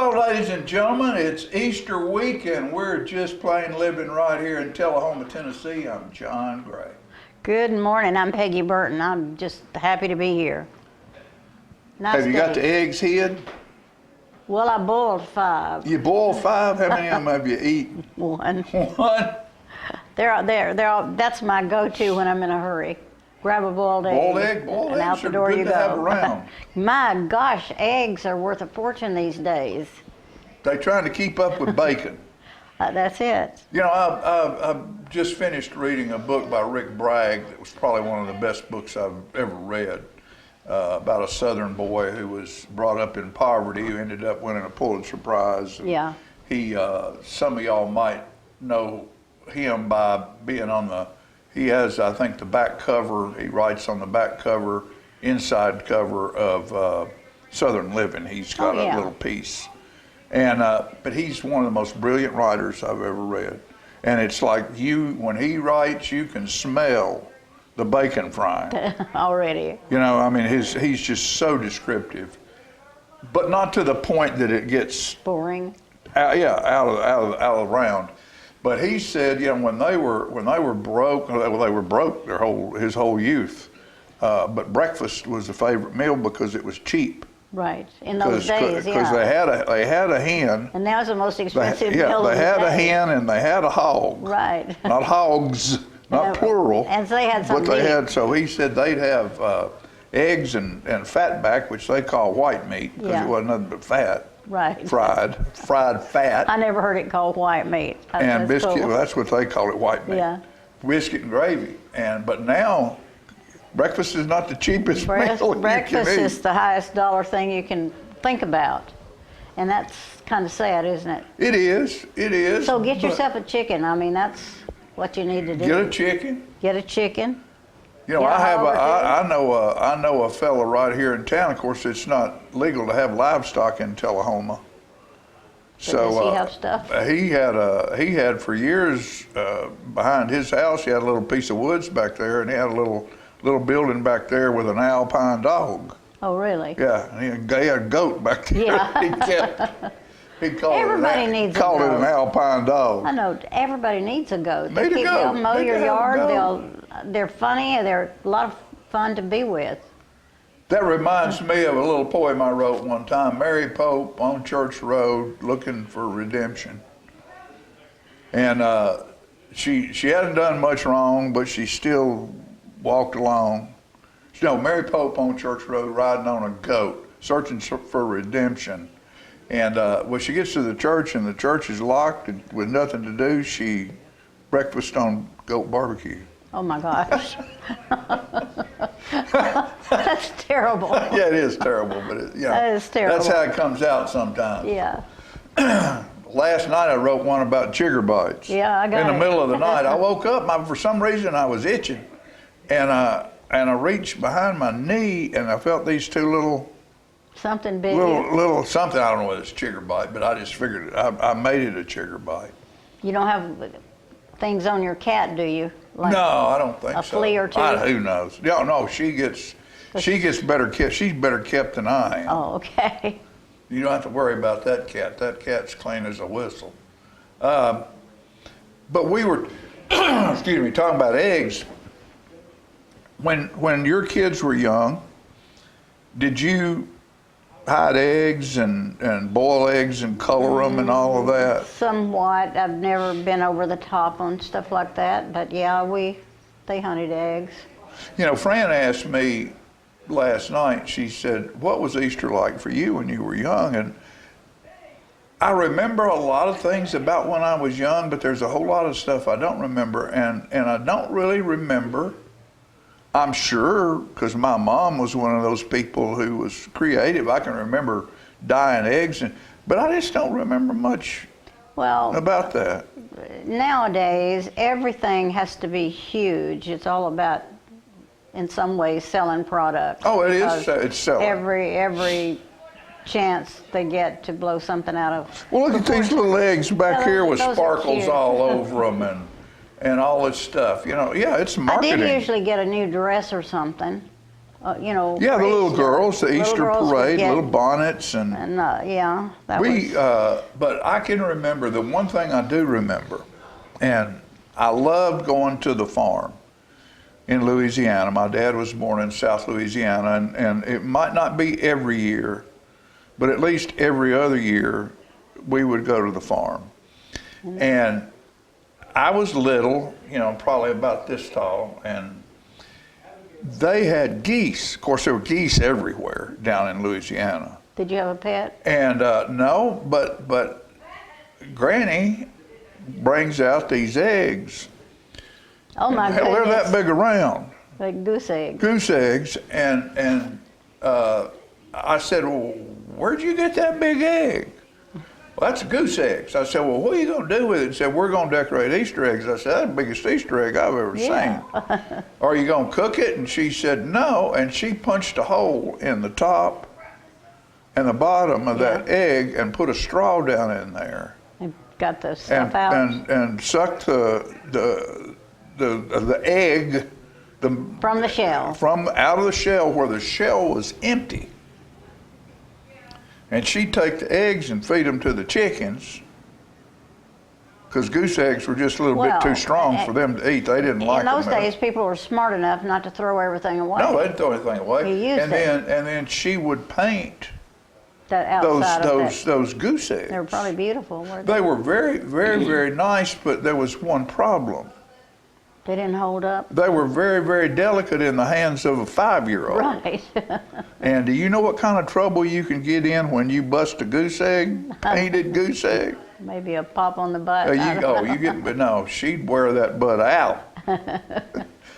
Well, ladies and gentlemen, it's Easter weekend. We're just plain living right here in Tullahoma, Tennessee. I'm John Gray. Good morning. I'm Peggy Burton. I'm just happy to be here. Nice Have you got the day. eggs hid? Well, I boiled 5. You boiled 5? How many of them have you eaten? One. One? They're all, that's my go-to when I'm in a hurry. Grab a boiled egg. Boiled and out eggs the are door good you to have go. around. My gosh, eggs are worth a fortune these days. They're trying to keep up with bacon. That's it. You know, I've just finished reading a book by Rick Bragg that was probably one of the best books I've ever read, about a Southern boy who was brought up in poverty, who ended up winning a Pulitzer Prize. Yeah. He, some of y'all might know him by being on the, he has, I think, the back cover, he writes on the back cover, inside cover of Southern Living. He's got a little piece. And, but he's one of the most brilliant writers I've ever read. And it's like when he writes, you can smell the bacon frying. Already. You know, I mean, he's just so descriptive, but not to the point that it gets boring. out of round. But he said, you know, when they were broke, well, they were broke his whole youth. But breakfast was a favorite meal because it was cheap. Right, in those days, because they had a hen. And now it's the most expensive meal. They had a hen and they had a hog. Right. Not hogs, not plural. And they had some But they had, so he said they'd have eggs and fatback, which they call white meat, because it wasn't nothing but fat. Right. Fried fat. I never heard it called white meat. And biscuit, well, that's what they call it, white meat. Yeah. Biscuit and gravy. But now, breakfast is not the cheapest meal you can Breakfast eat. is the highest dollar thing you can think about. And that's kind of sad, isn't it? It is. So get yourself a chicken. I mean, that's what you need to do. Get a chicken. Get a chicken. You know, I know a fella right here in town. Of course, it's not legal to have livestock in Tullahoma. So does he have stuff? He had for years behind his house. He had a little piece of woods back there, and he had a little building back there with an Alpine dog. Oh, really? Yeah, and he had a goat back there. Yeah. He called Everybody it needs a called it goat. an Alpine dog. I know everybody needs a goat. Need a goat. They'll mow Need to your have a yard. goat. They're funny. They're a lot of fun to be with. That reminds me of a little poem I wrote one time. Mary Pope on Church Road looking for redemption. And she hadn't done much wrong, but she still walked along. No, Mary Pope on Church Road riding on a goat, searching for redemption. And when she gets to the church and the church is locked and with nothing to do, she breakfast on goat barbecue. Oh my gosh. That's terrible. Yeah, it is terrible, but that is terrible. That's how it comes out sometimes. Yeah. Last night I wrote one about chigger bites. Yeah, I got it. In the middle of the night, I woke up. For some reason, I was itching, and I reached behind my knee, and I felt these two little something big. Little something. I don't know whether it's chigger bite, but I just figured it. I made it a chigger bite. You don't have things on your cat, do you? Like no, I don't think so. A flea or two? Who knows? No, she gets better kept. She's better kept than I am. Oh, okay. You don't have to worry about that cat. That cat's clean as a whistle. But we were, excuse me, talking about eggs. When your kids were young, did you hide eggs and boil eggs and color them and all of that? Somewhat. I've never been over the top on stuff like that, but yeah, they hunted eggs. You know, Fran asked me last night, she said, what was Easter like for you when you were young? And I remember a lot of things about when I was young, but there's a whole lot of stuff I don't remember. And I don't really remember, I'm sure, because my mom was one of those people who was creative. I can remember dyeing eggs, but I just don't remember much about that. Nowadays, everything has to be huge. It's all about, in some ways, selling products. Oh, it is. It's selling. Every chance they get to blow something out of. Well, look at these little eggs back here with those are sparkles cute. all over them and all this stuff. You know, yeah, it's marketing. I did usually get a new dress or something. you know. Yeah, the for little Easter. girls, the Little Easter girls would parade, get- little bonnets, and yeah, that we. was. But I can remember the one thing I do remember, and I loved going to the farm in Louisiana. My dad was born in South Louisiana, and it might not be every year, but at least every other year, we would go to the farm. And I was little, you know, probably about this tall, and they had geese. Of course, there were geese everywhere down in Louisiana. Did you have a pet? And no, but Granny brings out these eggs. Oh my Hell, they're goodness! that big around, Like goose egg. goose eggs. And I said, well, where'd you get that big egg? Well, that's a goose egg. So I said, well, what are you going to do with it? He said, we're going to decorate Easter eggs. I said, that's the biggest Easter egg I've ever Yeah. seen. Are you going to cook it? And she said, no. And she punched a hole in the top and the bottom of that egg and put a straw down in there. And got the stuff out. And sucked the egg From the shell. from out of the shell where the shell was empty. And she'd take the eggs and feed them to the chickens because goose eggs were just a little bit Well, too strong for them to eat. They didn't like In them. those days, people were smart enough not to throw everything away. No, they didn't throw anything away. You used and then she would paint that those outside of that. those goose eggs. They were probably beautiful, weren't they? They were very, very, very nice, but there was one problem. They didn't hold up. They were very, very delicate in the hands of a 5-year-old. Right. And do you know what kind of trouble you can get in when you bust a goose egg, painted goose egg? Maybe a pop on the butt. But no, she'd wear that butt out.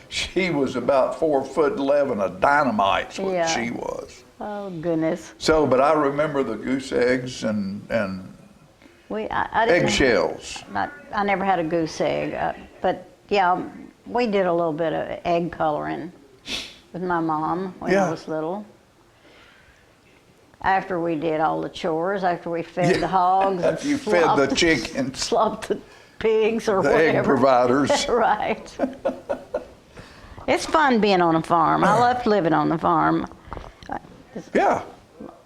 She was about 4'11" of dynamite's what Yeah. she was. Oh goodness. So, but I remember the goose eggs and I didn't. eggshells. I never had a goose egg, but yeah, we did a little bit of egg coloring with my mom when Yeah. I was little. After we did all the chores, after we fed the hogs, and You fed slopped the chickens, slopped the pigs or the whatever. egg providers. Right. It's fun being on a farm. I loved living on the farm. Yeah.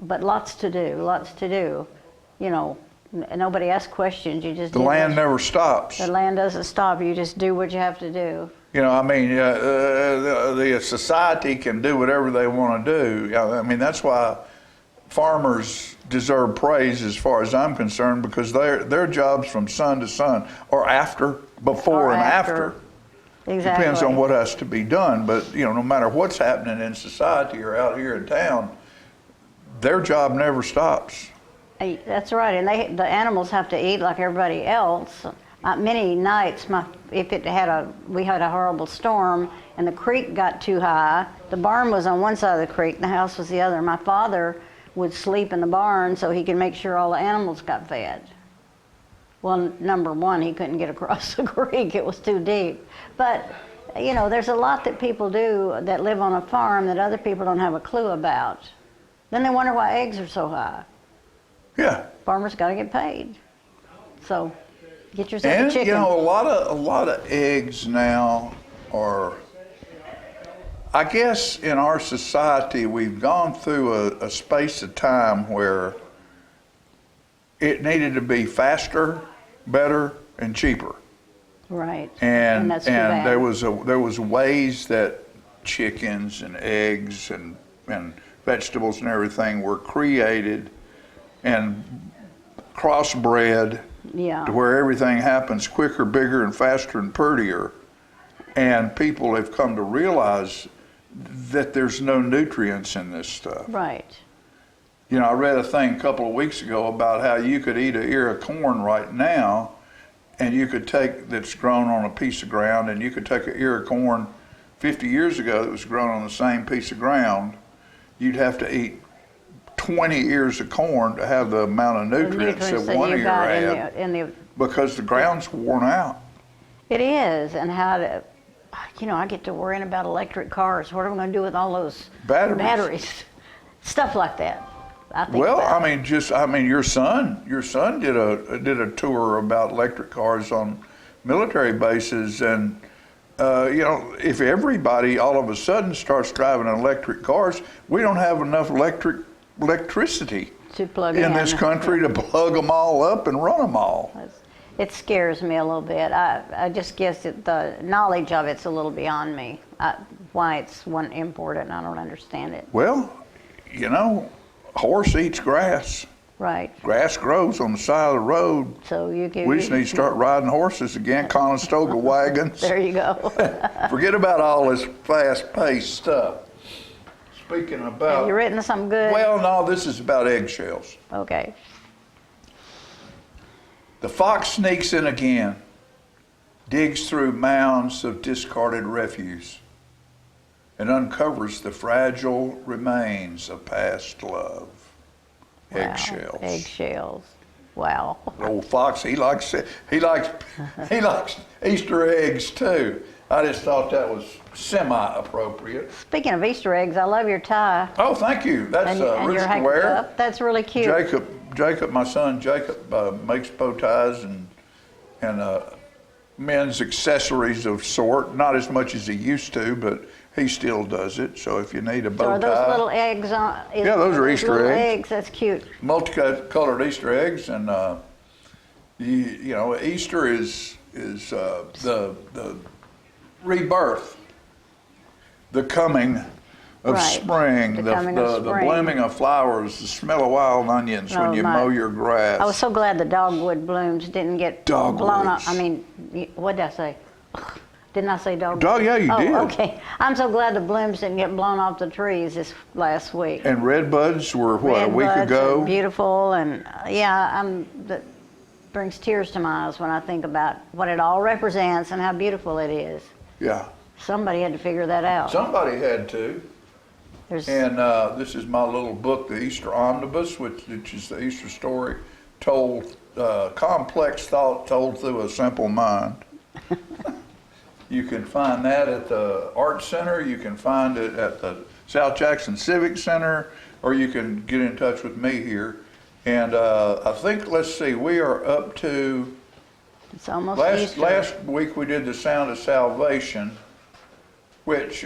But lots to do. You know, nobody asks questions. You just The do land what- never stops. The land doesn't stop. You just do what you have to do. You know, I mean, the society can do whatever they want to do. I mean, that's why farmers deserve praise as far as I'm concerned, because their jobs from sun to sun or after, before Or and after. after. Exactly. Depends on what has to be done. But, you know, no matter what's happening in society or out here in town, their job never stops. That's right, and the animals have to eat like everybody else. Many nights, we had a horrible storm, and the creek got too high. The barn was on one side of the creek, and the house was the other. My father would sleep in the barn so he could make sure all the animals got fed. Well, number one, he couldn't get across the creek; it was too deep. But you know, there's a lot that people do that live on a farm that other people don't have a clue about. Then they wonder why eggs are so high. Yeah. Farmers got to get paid. So get yourself And, a chicken. you know, a lot of eggs now are, I guess in our society, we've gone through a space of time where it needed to be faster, better, and cheaper. Right. And that's too bad. there was ways that chickens and eggs and vegetables and everything were created and crossbred Yeah. to where everything happens quicker, bigger, and faster and prettier. And people have come to realize that there's no nutrients in this stuff. Right. You know, I read a thing a couple of weeks ago about how you could eat an ear of corn right now, and you could take that's grown on a piece of ground, and you could take an ear of corn 50 years ago that was grown on the same piece of ground. You'd have to eat 20 ears of corn to have the amount of nutrients that one you ear got had, in the because the ground's worn out. It is, and I get to worrying about electric cars. What are we going to do with all those Batteries. Stuff like that. I think Well, about. I mean, your son did a tour about electric cars on military bases, and you know, if everybody all of a sudden starts driving electric cars, we don't have enough electricity To plug in this country to plug them all up and run them all. It scares me a little bit. I just guess the knowledge of it's a little beyond me. Why it's important, I don't understand it. Well, you know, horse eats grass. Right. Grass grows on the side of the road. So We just need to start riding horses again, Conestoga wagons. There you go. Forget about all this fast-paced stuff. Speaking about... Have you written something good? Well, no, this is about eggshells. Okay. The fox sneaks in again, digs through mounds of discarded refuse, and uncovers the fragile remains of past love. Wow. Eggshells. Eggshells. Wow. Old fox, he likes Easter eggs too. I just thought that was semi-appropriate. Speaking of Easter eggs, I love your tie. Oh, thank you. That's and your Richard Ware. cup. That's really cute. Jacob, my son Jacob makes bow ties and men's accessories of sort. Not as much as he used to, but he still does it. So if you need a bow So are tie, those little eggs on? Yeah, those are Easter little eggs. That's cute. multicolored Easter eggs, and you know, Easter is the rebirth, the coming of Right. spring, The coming of the spring. blooming of flowers, the smell of wild onions when Oh, you my. mow your grass. I was so glad the dogwood blooms didn't get blown up. Dogwoods. I mean, what did I say? Didn't I say dogwood? Yeah, you did. Okay. I'm so glad the blooms didn't get blown off the trees this last week. And red buds were what, a Red week buds ago? are beautiful, and that brings tears to my eyes when I think about what it all represents and how beautiful it is. Yeah, Somebody had to figure that out. somebody had to. There's, And this is my little book, The Easter Omnibus, which is the Easter story told, complex thought told through a simple mind. You can find that at the Art Center, you can find it at the South Jackson Civic Center, or you can get in touch with me here. And I think, let's see, we are up to, it's almost Easter. last week we did The Sound of Salvation, which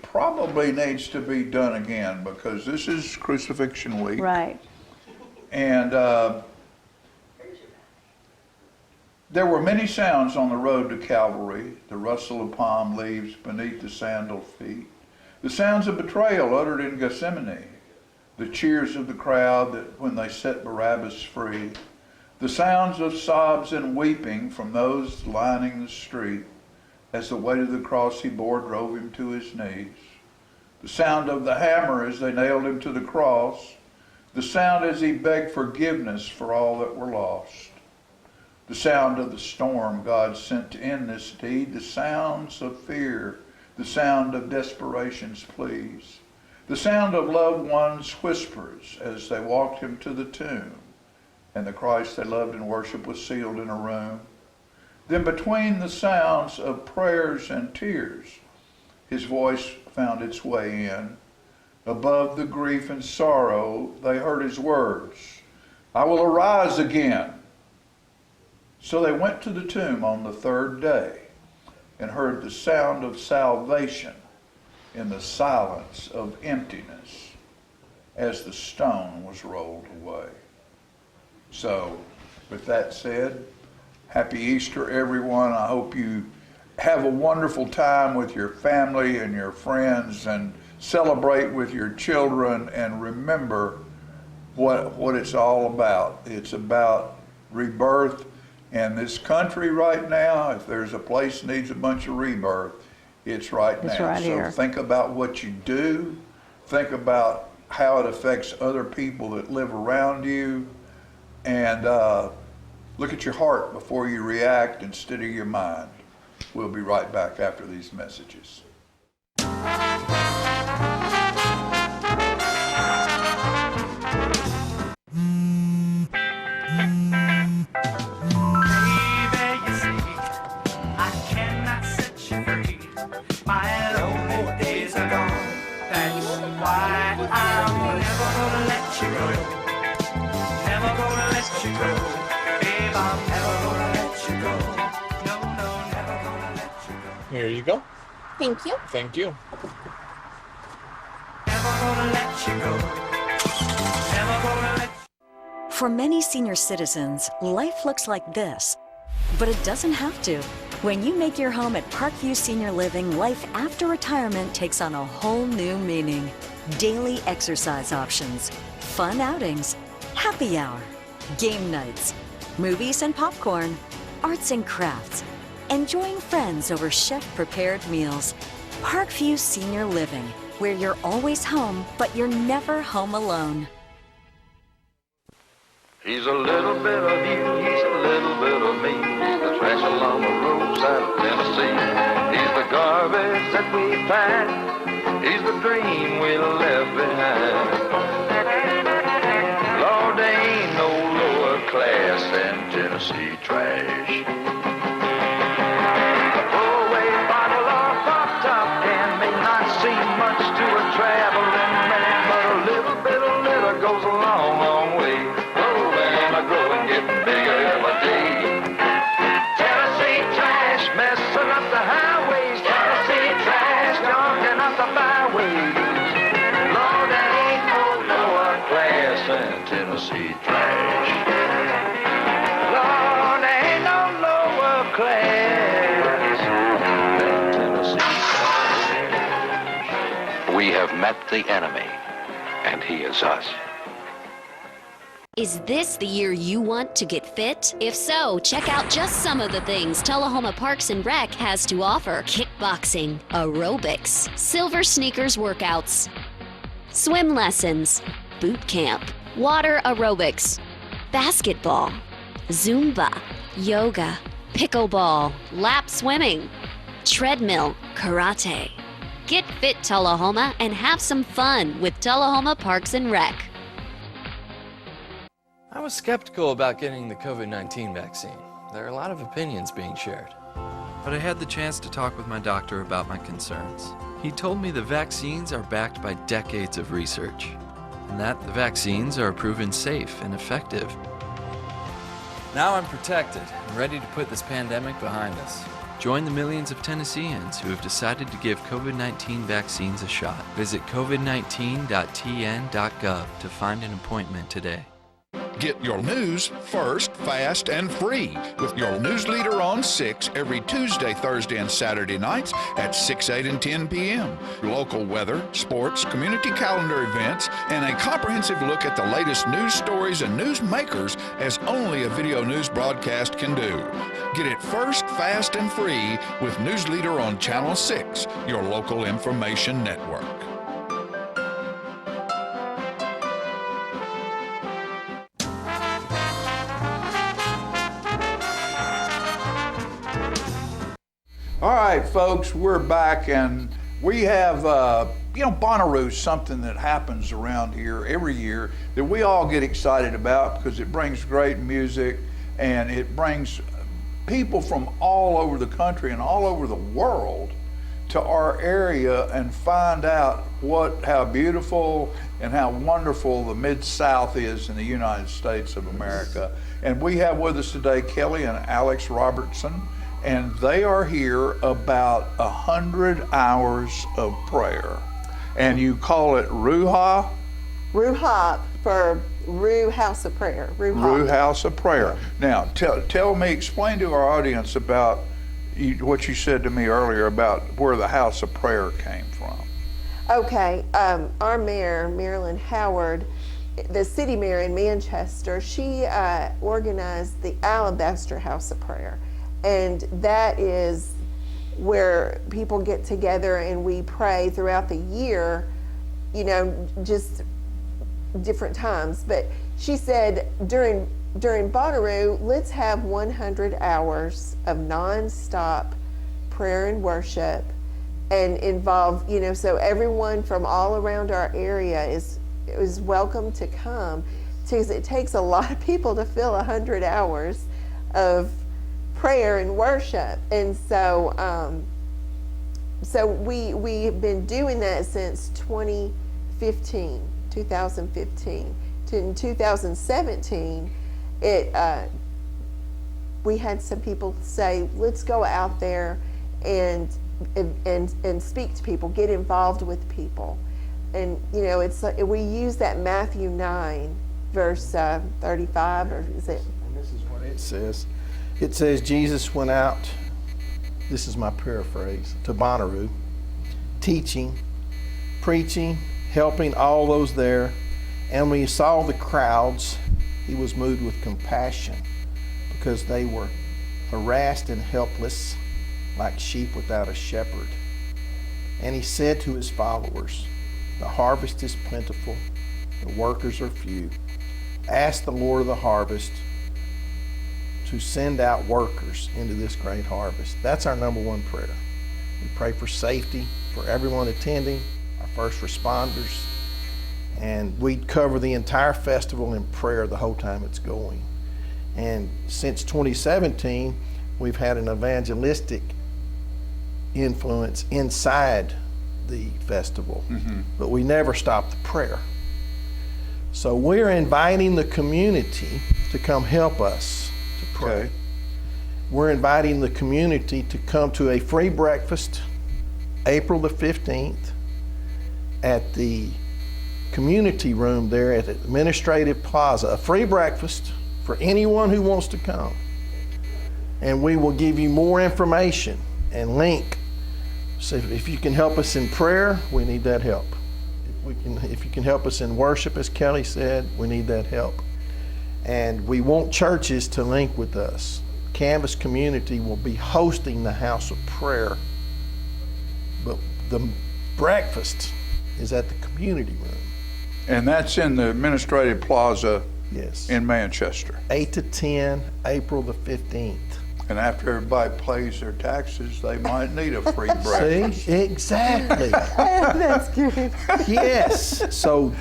probably needs to be done again because this is Crucifixion Week. Right. And there were many sounds on the road to Calvary, the rustle of palm leaves beneath the sandal feet, the sounds of betrayal uttered in Gethsemane, the cheers of the crowd that when they set Barabbas free, the sounds of sobs and weeping from those lining the street as the weight of the cross he bore drove him to his knees, the sound of the hammer as they nailed him to the cross, the sound as he begged forgiveness for all that were lost, the sound of the storm God sent to end this deed, the sounds of fear, the sound of desperation's pleas, the sound of loved ones' whispers as they walked him to the tomb, and the Christ they loved and worshiped was sealed in a room. Then between the sounds of prayers and tears, his voice found its way in. Above the grief and sorrow, they heard his words, I will arise again. So they went to the tomb on the third day and heard the sound of salvation in the silence of emptiness as the stone was rolled away. So, with that said, happy Easter, everyone. I hope you have a wonderful time with your family and your friends and celebrate with your children and remember what it's all about. It's about rebirth. And this country right now, if there's a place that needs a bunch of rebirth, it's right now. It's right so here. think about what you do. Think about how it affects other people that live around you. And look at your heart before you react instead of your mind. We'll be right back after these messages. Here you go. Thank you. Thank you. For many senior citizens, life looks like this, but it doesn't have to. When you make your home at Parkview Senior Living, life after retirement takes on a whole new meaning. Daily exercise options, fun outings, happy hour, game nights, movies and popcorn, arts and crafts, enjoying friends over chef-prepared meals. Parkview Senior Living, where you're always home, but you're never home alone. He's a little bit of you, he's a little bit of me. He's the trash along the roadside of Tennessee. He's the garbage that we pack. He's the dream we left behind. Lord, there ain't no lower class than Tennessee trash. A throwaway bottle or pop top can may not seem much to a traveling man, but a little bit of litter goes a long, long way. Growing, getting bigger every day. Tennessee trash messing up the highways. Tennessee trash knocking up the byways. Lord, there ain't no lower class than Tennessee trash. Lord, there ain't no lower class than Tennessee trash. We have met the enemy, and he is us. Is this the year you want to get fit? If so, check out just some of the things Tullahoma Parks and Rec has to offer. Kickboxing, aerobics, silver sneakers workouts, swim lessons, boot camp, water aerobics, basketball, Zumba, yoga, pickleball, lap swimming, treadmill, karate. Get fit, Tullahoma, and have some fun with Tullahoma Parks and Rec. I was skeptical about getting the COVID-19 vaccine. There are a lot of opinions being shared. But I had the chance to talk with my doctor about my concerns. He told me the vaccines are backed by decades of research, and that the vaccines are proven safe and effective. Now I'm protected and ready to put this pandemic behind us. Join the millions of Tennesseans who have decided to give COVID-19 vaccines a shot. Visit covid19.tn.gov to find an appointment today. Get your news first, fast, and free with your news leader on 6 every Tuesday, Thursday, and Saturday nights at 6, 8, and 10 p.m. Local weather, sports, community calendar events, and a comprehensive look at the latest news stories and news makers as only a video news broadcast can do. Get it first, fast, and free with News Leader on Channel 6, your local information network. All right, folks, we're back, and we have, Bonnaroo's something that happens around here every year that we all get excited about because it brings great music and it brings people from all over the country and all over the world to our area and find out how beautiful and how wonderful the Mid-South is in the United States of America. And we have with us today Kelly and Alex Robertson, and they are here about 100 hours of prayer. And you call it Ruha? Ruha for Ru House of Prayer. Ru House of Prayer. Now, explain to our audience about what you said to me earlier about where the House of Prayer came from. Okay, our mayor, Marilyn Howard, the city mayor in Manchester, she organized the Alabaster House of Prayer. And that is where people get together and we pray throughout the year, just different times. But she said during Bonnaroo, let's have 100 hours of nonstop prayer and worship and involve, so everyone from all around our area is welcome to come, because it takes a lot of people to fill 100 hours of prayer and worship. And so we've been doing that since 2015. In 2017, we had some people say, let's go out there and and speak to people, get involved with people. And, you know, it's like we use that Matthew 9, verse 35, or is it? And this is what it says. It says, Jesus went out, this is my paraphrase, to Bonnaroo, teaching, preaching, helping all those there. And when he saw the crowds, he was moved with compassion because they were harassed and helpless like sheep without a shepherd. And he said to his followers, the harvest is plentiful, the workers are few. Ask the Lord of the harvest to send out workers into this great harvest. That's our number one prayer. We pray for safety for everyone attending, our first responders, and we cover the entire festival in prayer the whole time it's going. And since 2017, we've had an evangelistic influence inside the festival, but we never stop the prayer. So we're inviting the community to come help us to pray. Okay. We're inviting the community to come to a free breakfast April the 15th at the community room there at Administrative Plaza. A free breakfast for anyone who wants to come. And we will give you more information and link. So if you can help us in prayer, we need that help. If you can help us in worship, as Kelly said, we need that help. And we want churches to link with us. Canvas Community will be hosting the House of Prayer, but the breakfast is at the community room. And that's in the Administrative Plaza Yes. in Manchester. 8 to 10, April the 15th. And after everybody pays their taxes, they might need a free breakfast. See? Exactly. That's good. Yes. So,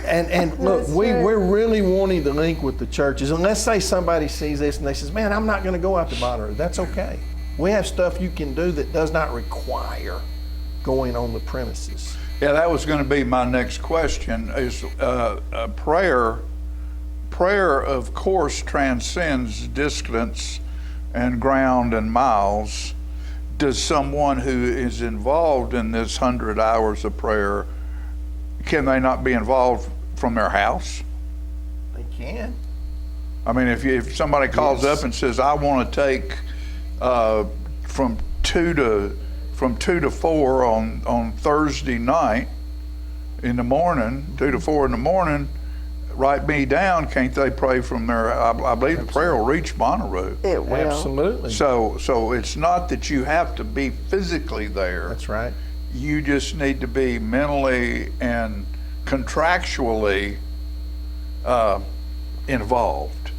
and look, we're really wanting to link with the churches. And let's say somebody sees this and they says, man, I'm not going to go out to Bonnaroo. That's okay. We have stuff you can do that does not require going on the premises. Yeah, that was going to be my next question. Is prayer, of course, transcends distance and ground and miles. Does someone who is involved in this 100 hours of prayer, can they not be involved from their house? They can. I mean, if somebody calls Yes. up and says, I want to take from 2 to 4 on Thursday night in the morning, 2 to 4 in the morning, write me down, can't they pray from there? I believe the prayer will reach Bonnaroo. It will. Absolutely. So it's not that you have to be physically there. That's right. You just need to be mentally and contractually involved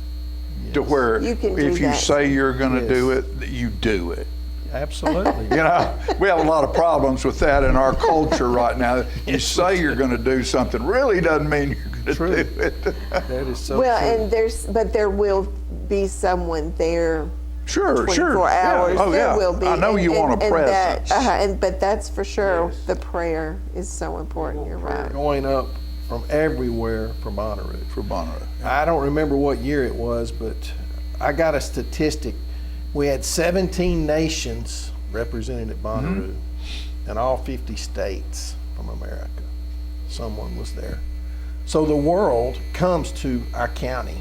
to where You can do if you that. say you're going to Yes. do it, you do it. Absolutely. You know, we have a lot of problems with that in our culture right now. You say you're going to do something, really doesn't mean you're going to True. do it. That is so Well, true. and there will be someone there Sure, 24 sure. hours. Yeah. Oh, there yeah. will be. I know you want a presence. But that's for sure. The prayer is so important. You're right. Going up from everywhere for Bonnaroo. For Bonnaroo. I don't remember what year it was, but I got a statistic. We had 17 nations represented at Bonnaroo, and all 50 states from America. Someone was there. So the world comes to our county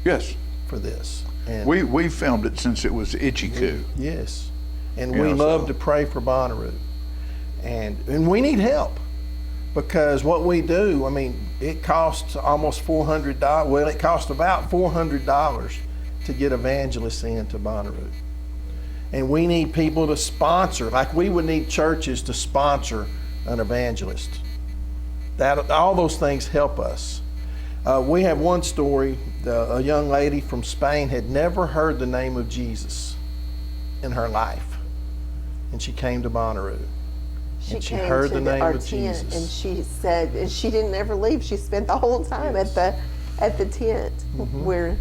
Yes. for this. And We filmed it since it was Itchy-Coo. yes, and Yeah, we love so- to pray for Bonnaroo, and we need help because what we do, I mean, it costs almost $400. Well, it costs about $400 to get evangelists into Bonnaroo, and we need people to sponsor. Like we would need churches to sponsor an evangelist. That all those things help us. We have one story. A young lady from Spain had never heard the name of Jesus in her life, and she came to Bonnaroo. And she came heard to the name our of tent, Jesus. and she said, and she didn't ever leave. She spent the whole time at the tent Mm-hmm. where,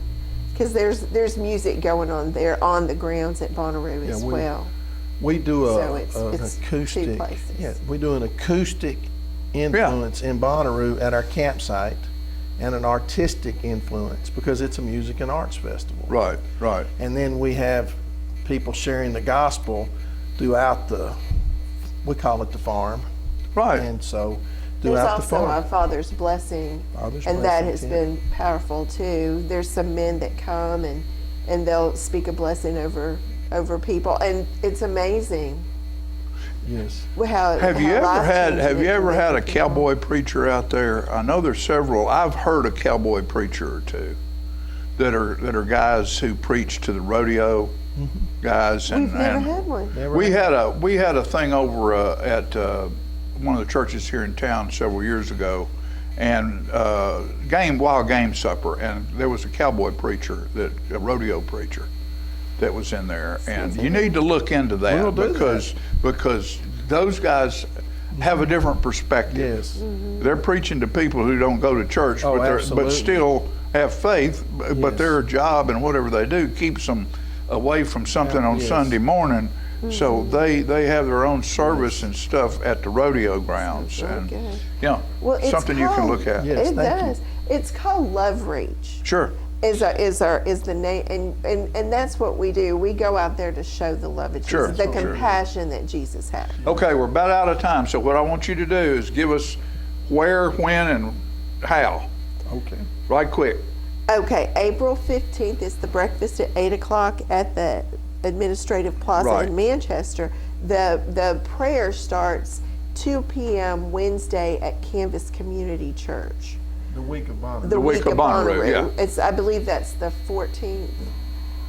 because there's music going on there on the grounds at Bonnaroo as we- well. We do So an it's two acoustic. places. Yeah, we do an acoustic influence in Bonnaroo at our campsite, and an artistic influence because it's a music and arts festival. Right, right. And then we have people sharing the gospel throughout the we call it the farm. Right. And so There's throughout the also a farm. Father's Blessing, Father's and that Blessing, has yeah. been powerful too. There's some men that come and they'll speak a blessing over people, and it's amazing Yes. how. Have you how ever had life-changing Have it you can ever make had a people. cowboy preacher out there? I know there's several. I've heard a cowboy preacher or two that are guys who preach to the rodeo guys. And, We've never and had one. Never we had- had a thing over at one of the churches here in town several years ago, and wild game supper, and there was a cowboy preacher, a rodeo preacher, that was in there, and you need to look into that We'll do because those guys have a different perspective. Yes. They're preaching to people who don't go to church, Oh, but absolutely. still have faith. But Yes. their job and whatever they do keeps them away from something on Yes. Sunday morning. So they have their own service and stuff at the rodeo grounds, Very and good. yeah, It's something you can called- look at. Yes, It thank you. does. It's called Love Reach. Sure. Is the name, and that's what we do. We go out there to show the love of Jesus, Sure, the sure. compassion that Jesus had. Okay, we're about out of time. So what I want you to do is give us where, when, and how. Okay. Right quick. Okay, April 15th is the breakfast at 8 o'clock at the Administrative Plaza Right. in Manchester. The prayer starts 2 p.m. Wednesday at Canvas Community Church. The week of Bonnaroo. The week of Bonnaroo, yeah. I believe that's the 14th.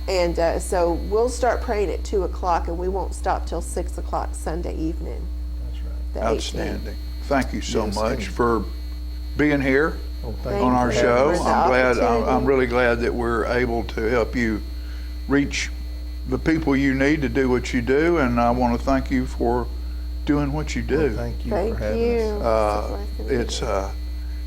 And so we'll start praying at 2 o'clock, and we won't stop till 6 o'clock Sunday evening. That's right. The 18th. Outstanding. Thank you so Yes, much thank you. for being here Oh, Thank on you our for show. the I'm opportunity. really glad that we're able to help you reach the people you need to do what you do, and I want to thank you for doing what you do. Thank you Thank for having you. us.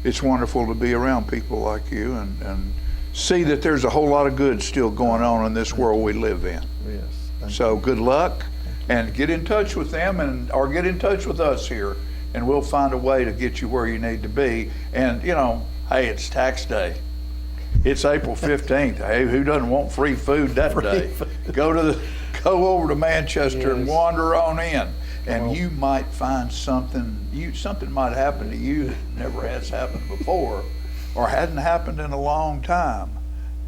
It's wonderful to be around people like you and see that there's a whole lot of good still going on in this world we live in. Yes. Thank So good luck, and get in touch with them or get in touch with us here, and we'll find a way to get you where you need to be. And hey, it's tax day. It's April 15th. Hey, who doesn't want free food that day? Go over to Manchester and Yes. wander on in, and you might find something. Something might happen to you that never has happened before, or hadn't happened in a long time,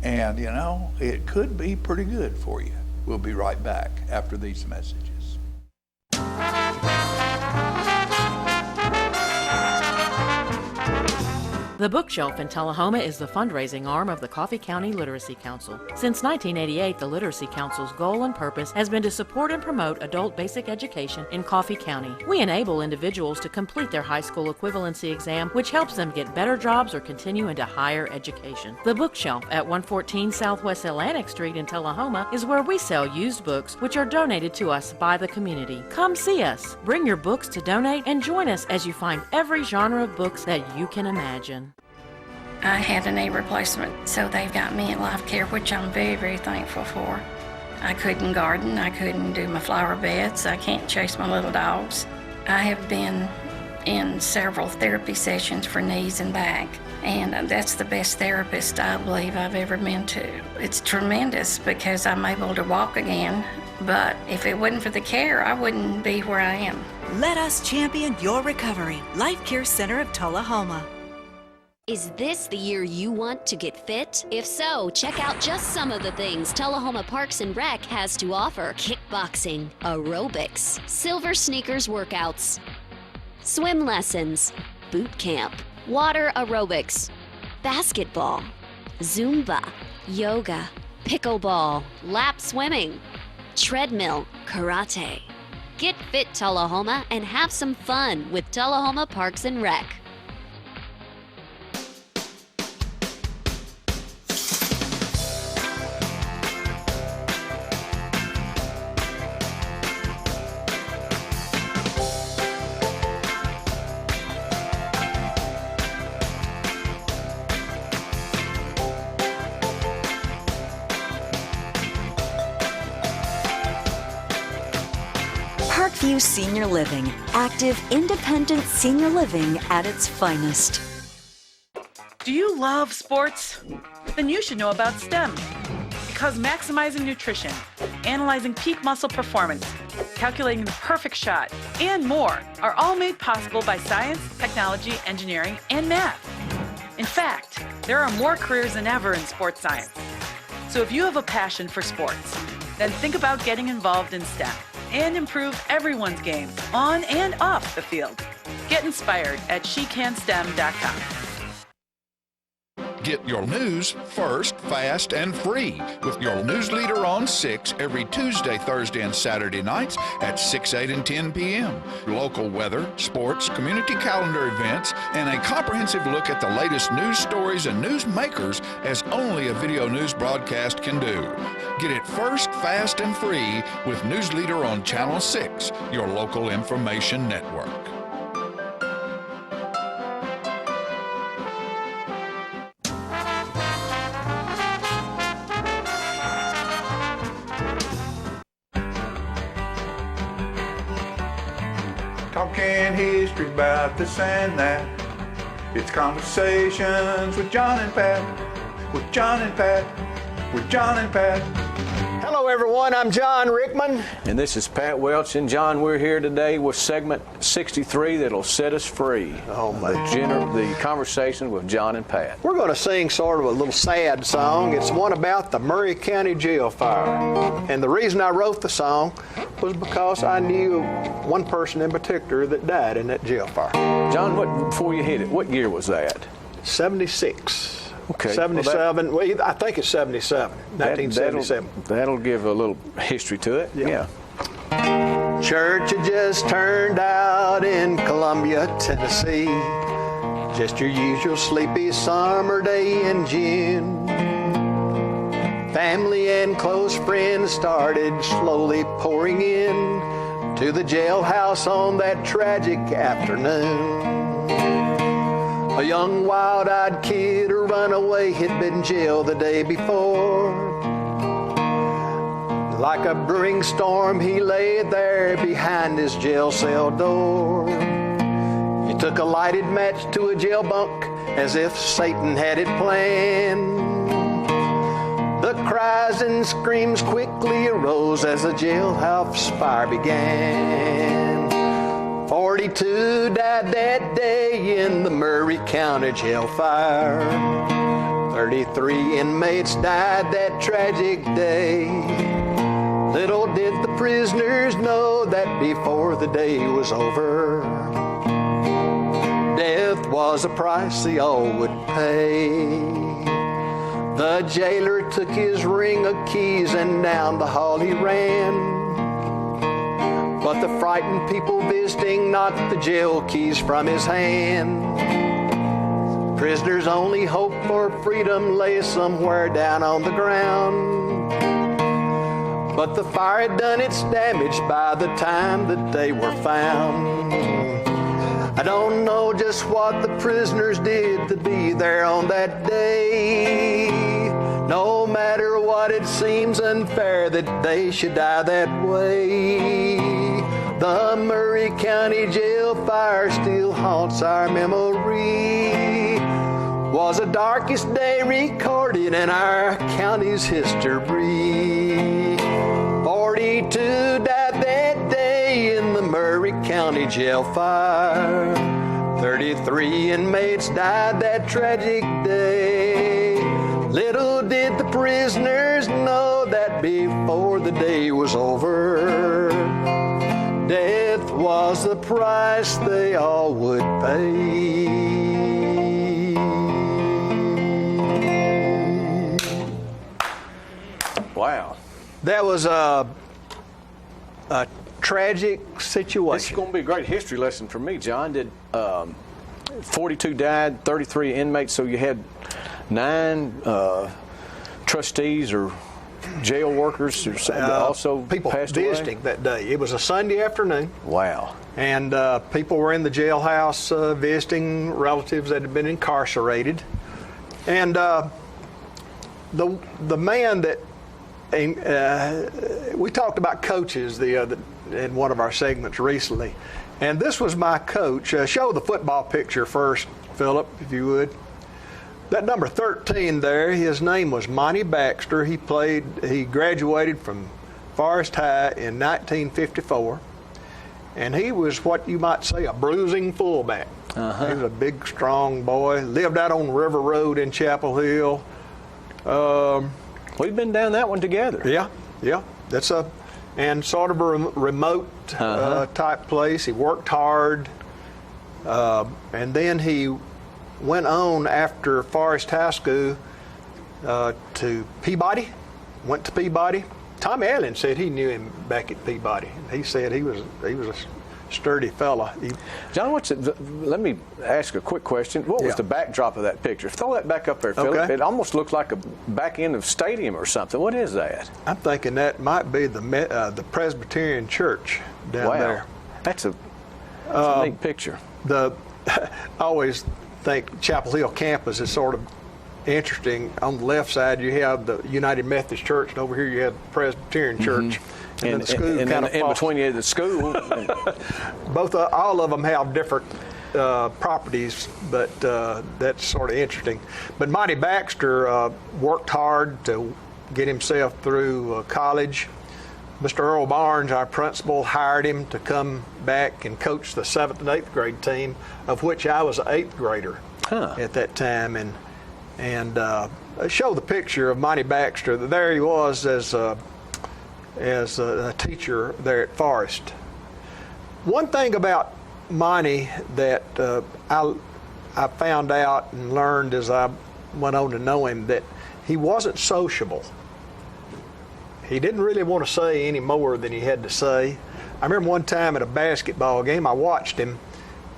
and it could be pretty good for you. We'll be right back after these messages. The Bookshelf in Tullahoma is the fundraising arm of the Coffee County Literacy Council. Since 1988, the Literacy Council's goal and purpose has been to support and promote adult basic education in Coffee County. We enable individuals to complete their high school equivalency exam, which helps them get better jobs or continue into higher education. The Bookshelf at 114 Southwest Atlantic Street in Tullahoma is where we sell used books, which are donated to us by the community. Come see us, bring your books to donate, and join us as you find every genre of books that you can imagine. I had a knee replacement, so they've got me in life care, which I'm very, very thankful for. I couldn't garden, I couldn't do my flower beds, I can't chase my little dogs. I have been in several therapy sessions for knees and back, and that's the best therapist I believe I've ever been to. It's tremendous because I'm able to walk again, but if it wasn't for the care, I wouldn't be where I am. Let us champion your recovery. Life Care Center of Tullahoma. Is this the year you want to get fit? If so, check out just some of the things Tullahoma Parks and Rec has to offer. Kickboxing, aerobics, silver sneakers workouts, swim lessons, boot camp, water aerobics, basketball, Zumba, yoga, pickleball, lap swimming, treadmill, karate. Get fit, Tullahoma, and have some fun with Tullahoma Parks and Rec. Parkview Senior Living, active, independent senior living at its finest. Do you love sports? Then you should know about STEM. Because maximizing nutrition, analyzing peak muscle performance, calculating the perfect shot, and more are all made possible by science, technology, engineering, and math. In fact, there are more careers than ever in sports science. So if you have a passion for sports, then think about getting involved in STEM and improve everyone's game on and off the field. Get inspired at SheCanSTEM.com. Get your news first, fast, and free with your news leader on 6 every Tuesday, Thursday, and Saturday nights at 6, 8, and 10 p.m. Local weather, sports, community calendar events, and a comprehensive look at the latest news stories and news makers as only a video news broadcast can do. Get it first, fast, and free with News Leader on Channel 6, your local information network. Talking history about this and that. It's conversations with John and Pat. With John and Pat. With John and Pat. Hello everyone, I'm John Rickman. And this is Pat Welch. And John, we're here today with segment 63 that'll set us free. Oh my. The conversation with John and Pat. We're going to sing sort of a little sad song. It's one about the Murray County jail fire. And the reason I wrote the song was because I knew one person in particular that died in that jail fire. John, before you hit it, what year was that? 76. Okay. 77. Well, I think it's 77. 1977. That'll give a little history to it. Yeah. Church had just turned out in Columbia, Tennessee. Just your usual sleepy summer day in June. Family and close friends started slowly pouring in to the jailhouse on that tragic afternoon. A young wild-eyed kid, a runaway, had been jailed the day before. Like a brewing storm, he lay there behind his jail cell door. He took a lighted match to a jail bunk as if Satan had it planned. The cries and screams quickly arose as the jailhouse fire began. 42 died that day in the Murray County jail fire. 33 inmates died that tragic day. Little did the prisoners know that before the day was over, death was a price they all would pay. The jailer took his ring of keys and down the hall he ran. But the frightened people visiting knocked the jail keys from his hand. Prisoners' only hope for freedom lay somewhere down on the ground. But the fire had done its damage by the time that they were found. I don't know just what the prisoners did to be there on that day. No matter what, it seems unfair that they should die that way. The Murray County jail fire still haunts our memory. Was the darkest day recorded in our county's history. 42 died that day in the Murray County jail fire. 33 inmates died that tragic day. Little did the prisoners know that before the day was over, death was the price they all would pay. Wow. That was a tragic situation. This is going to be a great history lesson for me, John. Did 42 died, 33 inmates, so you had 9 trustees or jail workers or also people passed visiting away? that day. It was a Sunday afternoon. Wow. And people were in the jailhouse visiting relatives that had been incarcerated. And the man that we talked about coaches in one of our segments recently, and this was my coach. Show the football picture first, Philip, if you would. That number 13 there, his name was Monty Baxter. He graduated from Forest High in 1954, and he was what you might say a bruising fullback. He was a big, strong boy. Lived out on River Road in Chapel Hill. We've been down that one together. Yeah. That's and sort of a remote type place. He worked hard, and then he went on after Forest High School to Peabody. Went to Peabody. Tommy Allen said he knew him back at Peabody. He said he was a sturdy fella. John, let me ask a quick question. What was the backdrop of that picture? Throw that back up there, Philip. Okay. It almost looks like a back end of stadium or something. What is that? I'm thinking that might be the Presbyterian Church down there. That's a neat picture. I always think Chapel Hill campus is sort of interesting. On the left side, you have the United Methodist Church, and over here you have the Presbyterian Church. And then the school and kind of in between you, the school. All of them have different properties, but that's sort of interesting. But Monty Baxter worked hard to get himself through college. Mr. Earl Barnes, our principal, hired him to come back and coach the 7th and 8th grade team, of which I was an 8th grader at that time. And show the picture of Monty Baxter. There he was as a teacher there at Forest. One thing about Monty that I found out and learned as I went on to know him, that he wasn't sociable. He didn't really want to say any more than he had to say. I remember one time at a basketball game, I watched him,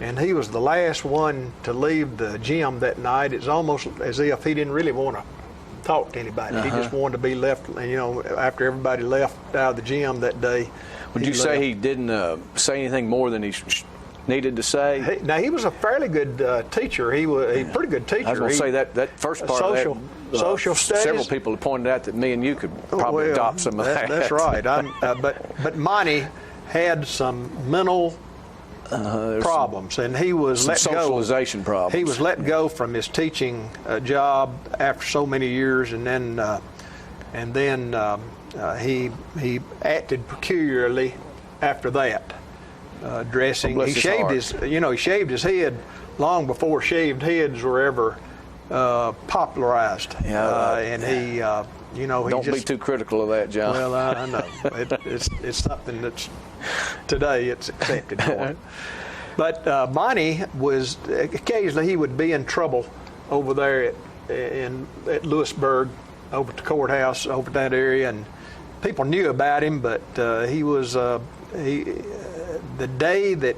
and he was the last one to leave the gym that night. It's almost as if he didn't really want to talk to anybody. He just wanted to be left, after everybody left out of the gym that day. Would you say he didn't say anything more than he needed to say? He was a fairly good teacher. He was a pretty good teacher. I was going to say that first part social, of that, social studies. Several people have pointed out that me and you could probably adopt some of that. That's right. But Monty had some mental problems, and he was let go. Socialization problems. He was let go from his teaching job after so many years, and then he acted peculiarly after that. Dressing, he shaved his head long before shaved heads were ever popularized. And he don't be too critical of that, John. Well, I know it's something that's today it's accepted more. But Monty was occasionally he would be in trouble over there at Lewisburg, over at the courthouse, over that area, and people knew about him. But he was the day that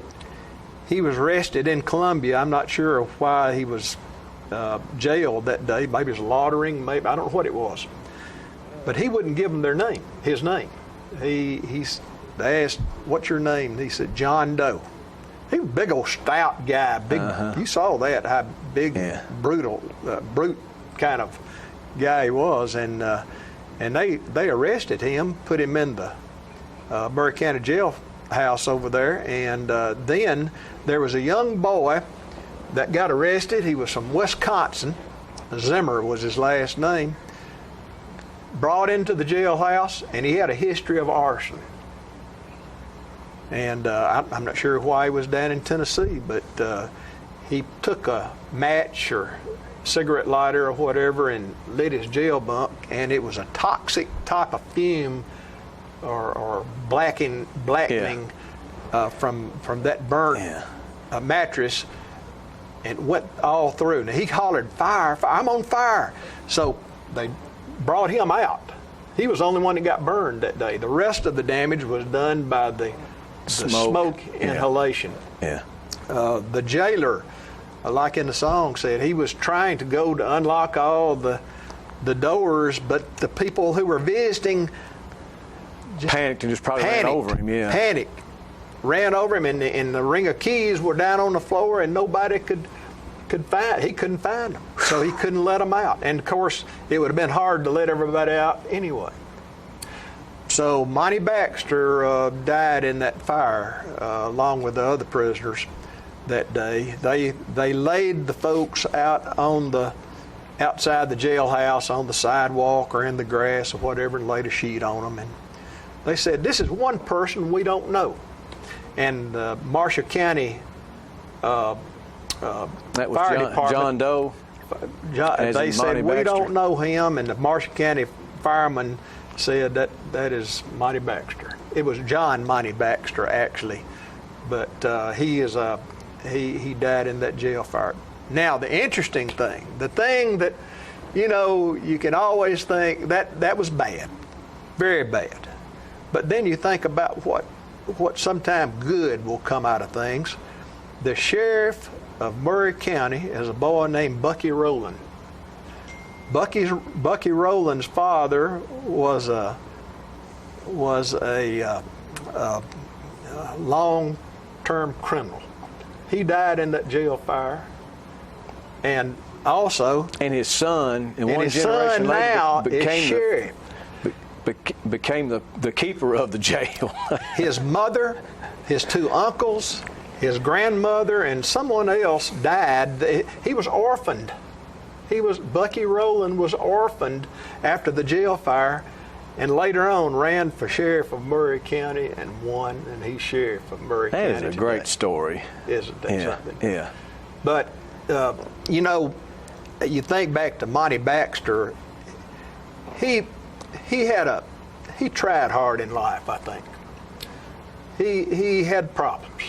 he was arrested in Columbia. I'm not sure why he was jailed that day. Maybe it was loitering. Maybe I don't know what it was. But he wouldn't give them his name. They asked, "What's your name?" He said, "John Doe." He was a big old stout guy. Big. You saw that how big, brute kind of guy he was, and they arrested him, put him in the Murray County Jail house over there, and then there was a young boy that got arrested. He was from Wisconsin. Zimmer was his last name. Brought into the jailhouse, and he had a history of arson. And I'm not sure why he was down in Tennessee, but he took a match or cigarette lighter or whatever and lit his jail bunk, and it was a toxic type of fume or blackening from that burnt mattress, and went all through. Now he hollered, "Fire, fire, I'm on fire." So they brought him out. He was the only one that got burned that day. The rest of the damage was done by the smoke inhalation. The jailer, like in the song, said he was trying to go to unlock all the doors, but the people who were visiting just panicked and just probably ran over him. Panicked, ran over him, and the ring of keys were down on the floor, and nobody he couldn't find them, so he couldn't let them out. And of course, it would have been hard to let everybody out anyway. So Monty Baxter died in that fire along with the other prisoners that day. They laid the folks out outside the jailhouse on the sidewalk or in the grass or whatever, and laid a sheet on them. They said, this is one person we don't know. And Marshall County That was Fire Department, John Doe. they said, we don't know him, and the Marshall County fireman said that is Monty Baxter. It was John Monty Baxter, actually, but he died in that jail fire. Now, the interesting thing, the thing that, you know, you can always think that was bad, very bad. But then you think about what sometime good will come out of things. The sheriff of Murray County is a boy named Bucky Rowland. Bucky Rowland's father was a long-term criminal. He died in that jail fire, and also, and his son, and his son now is sheriff. Became the keeper of the jail. His mother, his two uncles, his grandmother, and someone else died. He was orphaned. Bucky Rowland was orphaned after the jail fire, and later on ran for sheriff of Murray County and won, and he's sheriff of Murray County. That is a great story. Isn't that something? Yeah. But, you know, you think back to Monty Baxter, he tried hard in life, I think. He had problems,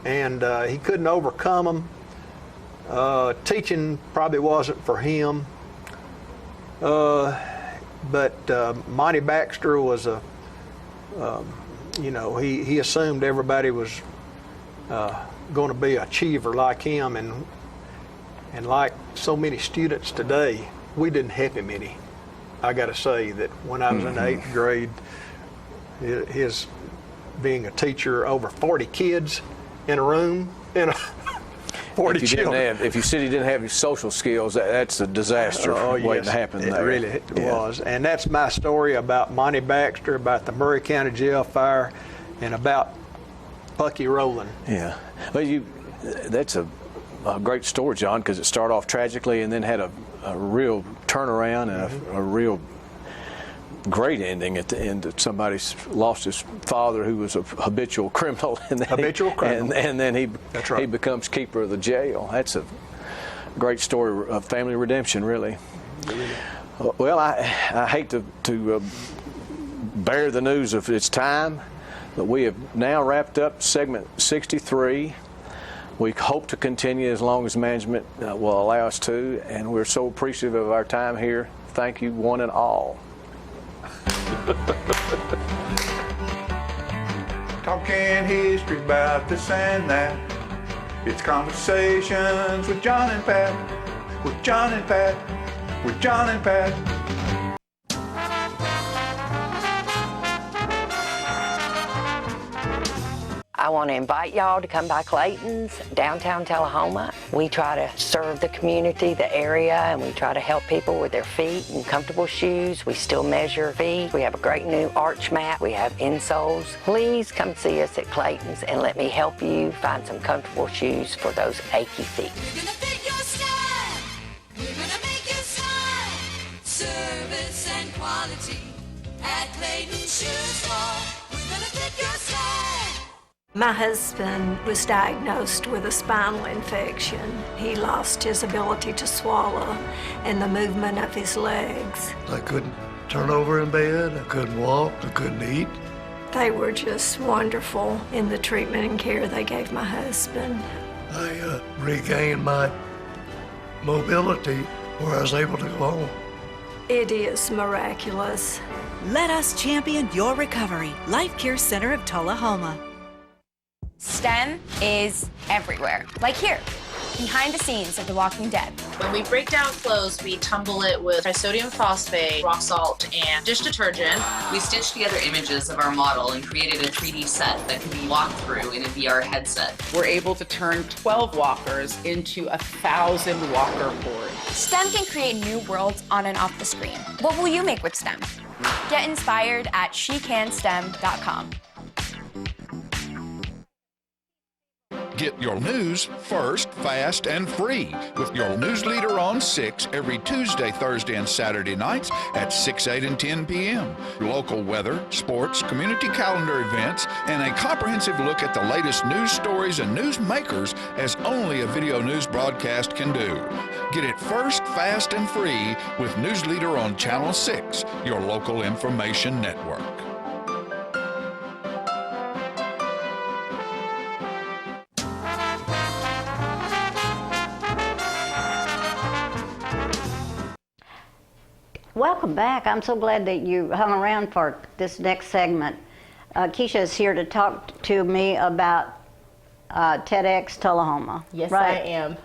and he couldn't overcome them. Teaching probably wasn't for him. But Monty Baxter was he assumed everybody was going to be an achiever like him, and like so many students today, we didn't help him any. I got to say that when I was in the 8th grade, his being a teacher over 40 kids in a room, 40 children. If you said he didn't have his social skills, that's a disaster waiting to happen there. It really was. And that's my story about Monty Baxter, about the Murray County Jail fire, and about Bucky Rowland. Yeah. Well, that's a great story, John, because it started off tragically and then had a real turnaround and a real great ending at the end. That somebody lost his father, who was a habitual criminal, and then he becomes keeper of the jail. That's a great story of family redemption, really. Well, I hate to bear the news of its time, but we have now wrapped up segment 63. We hope to continue as long as management will allow us to, and we're so appreciative of our time here. Thank you, one and all. Talking history about this and that. It's conversations with John and Pat, with John and Pat, with John and Pat. I want to invite y'all to come by Clayton's, downtown Tullahoma. We try to serve the community, the area, and we try to help people with their feet and comfortable shoes. We still measure feet. We have a great new arch mat. We have insoles. Please come see us at Clayton's and let me help you find some comfortable shoes for those achy feet. We're gonna fit your style. We're gonna make you smile. Service and quality at Clayton's Shoe Store. We're gonna fit your style. My husband was diagnosed with a spinal infection. He lost his ability to swallow and the movement of his legs. I couldn't turn over in bed, I couldn't walk, I couldn't eat. They were just wonderful in the treatment and care they gave my husband. I regained my mobility where I was able to go home. It is miraculous. Let us champion your recovery. Life Care Center of Tullahoma. STEM is everywhere. Like here, behind the scenes of The Walking Dead. When we break down clothes, we tumble it with trisodium phosphate, rock salt, and dish detergent. We stitched together images of our model and created a 3D set that can be walked through in a VR headset. We're able to turn 12 walkers into 1,000 walker boards. STEM can create new worlds on and off the screen. What will you make with STEM? Get inspired at shecanstem.com. Get your news first, fast, and free with your news leader on 6 every Tuesday, Thursday, and Saturday nights at 6, 8, and 10 p.m. Local weather, sports, community calendar events, and a comprehensive look at the latest news stories and news makers as only a video news broadcast can do. Get it first, fast, and free with News Leader on Channel 6, your local information network. Welcome back. I'm so glad that you hung around for this next segment. Keisha is here to talk to me about TEDx Tullahoma. Yes, right? I am.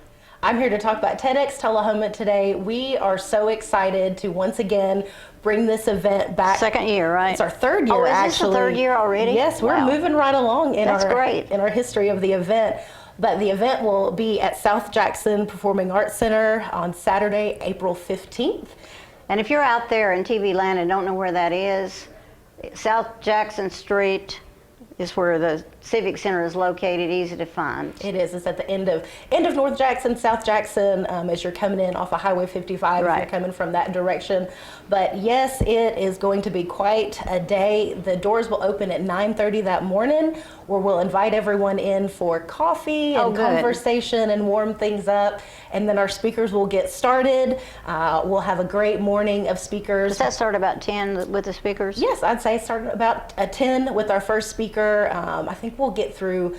I'm here to talk about TEDx Tullahoma today. We are so excited to once again bring this event back. Second year, right? It's our third year, oh, is actually. This the third year already? Yes, we're moving right along in That's great. in our history of the event. But the event will be at South Jackson Performing Arts Center on Saturday, April 15th. And if you're out there in TV land and don't know where that is, South Jackson Street is where the Civic Center is located, easy to find. It is. It's at the end of North Jackson, South Jackson, as you're coming in off of Highway 55, right. If you're coming from that direction. But yes, it is going to be quite a day. The doors will open at 9:30 that morning, where we'll invite everyone in for coffee and conversation and warm things up. And then our speakers will get started. We'll have a great morning of speakers. Does that start about 10 with the speakers? Yes, I'd say start about 10 with our first speaker. I think we'll get through,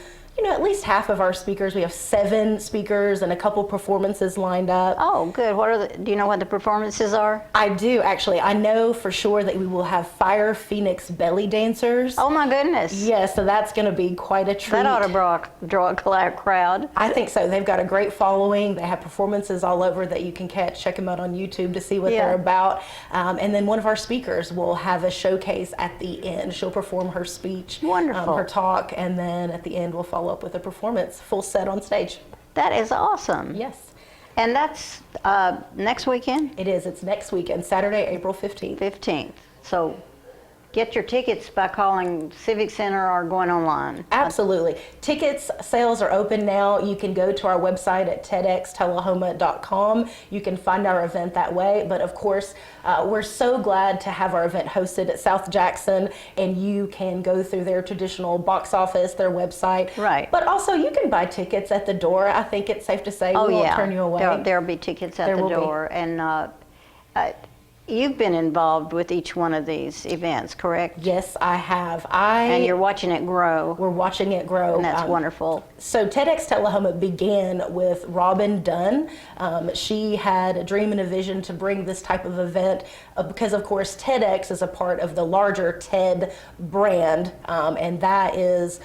at least half of our speakers. We have 7 speakers and a couple performances lined up. Oh, good. Do you know what the performances are? I do, actually. I know for sure that we will have Fire Phoenix belly dancers. Oh my goodness. Yes, so that's going to be quite a treat. That ought to draw a crowd. I think so. They've got a great following. They have performances all over that you can catch. Check them out on YouTube to see what they're about. And then one of our speakers will have a showcase at the end. She'll perform her speech, wonderful, her talk, and then at the end we'll follow up with a performance, full set on stage. That is awesome. Yes. And that's next weekend? It is. It's next weekend, Saturday, April 15th. 15th. So get your tickets by calling Civic Center or going online. Absolutely. Tickets sales are open now. You can go to our website at tedxtullahoma.com. You can find our event that way. But of course, we're so glad to have our event hosted at South Jackson, and you can go through their traditional box office, their website. Right. But also you can buy tickets at the door. I think it's safe to say we won't turn you away. There'll be tickets at the door. And you've been involved with each one of these events, correct? Yes, I have. And you're watching it grow. We're watching it grow. And that's wonderful. So TEDx Tullahoma began with Robin Dunn. She had a dream and a vision to bring this type of event because, of course, TEDx is a part of the larger TED brand, and that is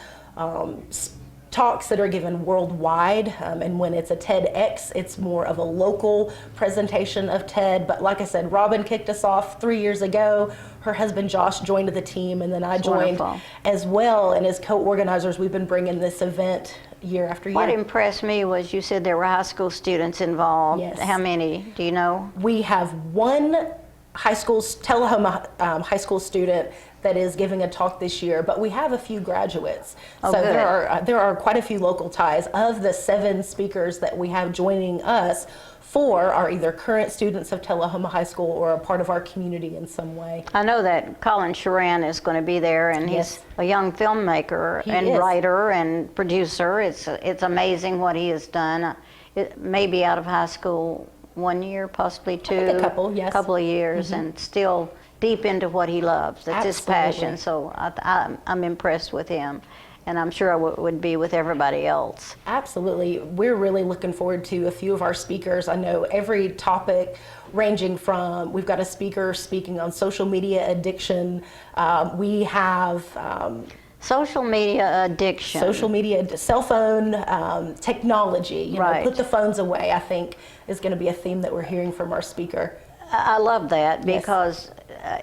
talks that are given worldwide, and when it's a TEDx, it's more of a local presentation of TED. But like I said, Robin kicked us off 3 years ago. Her husband Josh joined the team, and then I joined as well. And as co-organizers, we've been bringing this event year after year. What impressed me was you said there were high school students involved. Yes. How many? Do you know? We have one Tullahoma high school student that is giving a talk this year, but we have a few graduates. Oh, so good. there are quite a few local ties. Of the 7 speakers that we have joining us, 4 are either current students of Tullahoma High School or a part of our community in some way. I know that Colin Sharan is going to be there, and he's a young filmmaker and writer and producer. It's amazing what he has done. It may be out of high school 1 year, possibly 2. I think a couple, yes. Couple of years, and still deep into what he loves. That's his passion. So I'm impressed with him, and I'm sure I would be with everybody else. Absolutely. We're really looking forward to a few of our speakers. I know every topic ranging from, we've got a speaker speaking on social media addiction. We have social media addiction. Social media, cell phone technology. You know, put the phones away, I think, is going to be a theme that we're hearing from our speaker. I love that because,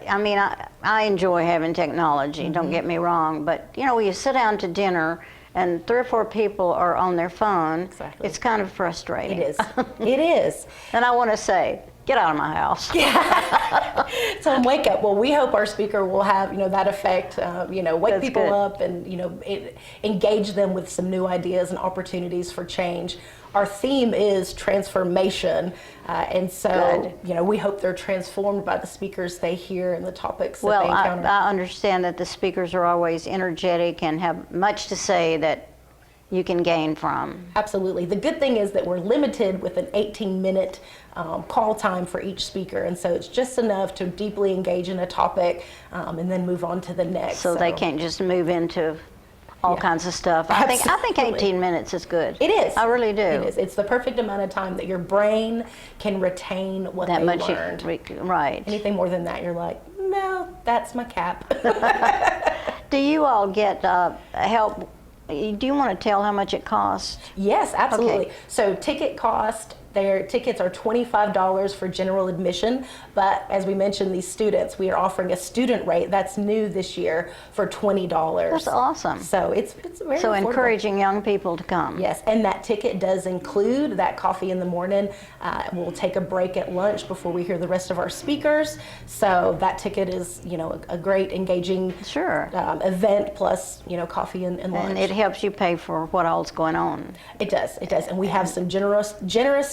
I mean, I enjoy having technology, don't get me wrong, but, you know, when you sit down to dinner and 3 or 4 people are on their phone, it's kind of frustrating. It is. It is. And I want to say, get out of my house. Tell them wake up. Well, we hope our speaker will have, that effect, wake That's people good. up and, engage them with some new ideas and opportunities for change. Our theme is transformation, and so, we hope they're transformed by the speakers they hear and the topics that Well, they encounter. I understand that the speakers are always energetic and have much to say that you can gain from. Absolutely. The good thing is that we're limited with an 18-minute call time for each speaker, and so it's just enough to deeply engage in a topic and then move on to the next. So they can't just move into all kinds of stuff. I think Absolutely. 18 minutes is good. It is. I really do. It is. It's the perfect amount of time that your brain can retain what That they much you- learned. right. Anything more than that, you're like, no, that's my cap. Do you all get help? Do you want to tell how much it costs? Yes, absolutely. Okay. So ticket cost, their tickets are $25 for general admission, but as we mentioned, these students, we are offering a student rate that's new this year for $20. That's awesome. So it's very So affordable. encouraging young people to come. Yes, and that ticket does include that coffee in the morning. We'll take a break at lunch before we hear the rest of our speakers. So that ticket is, a great engaging event plus, coffee and lunch. And it helps you pay for what all's going on. It does, and we have some generous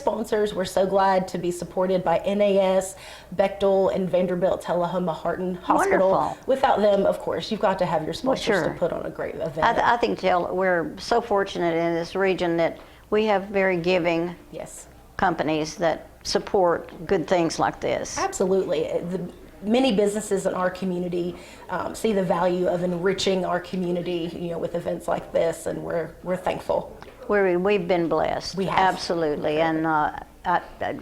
sponsors. We're so glad to be supported by NAS, Bechtel, and Vanderbilt Tullahoma Heart and Hospital. Wonderful. Without them, of course, you've got to have your sponsors sure. to put on a great event. I think we're so fortunate in this region that we have very giving companies that support good things like this. Absolutely. Many businesses in our community see the value of enriching our community, with events like this, and we're thankful. We've been blessed. We have. Absolutely. And I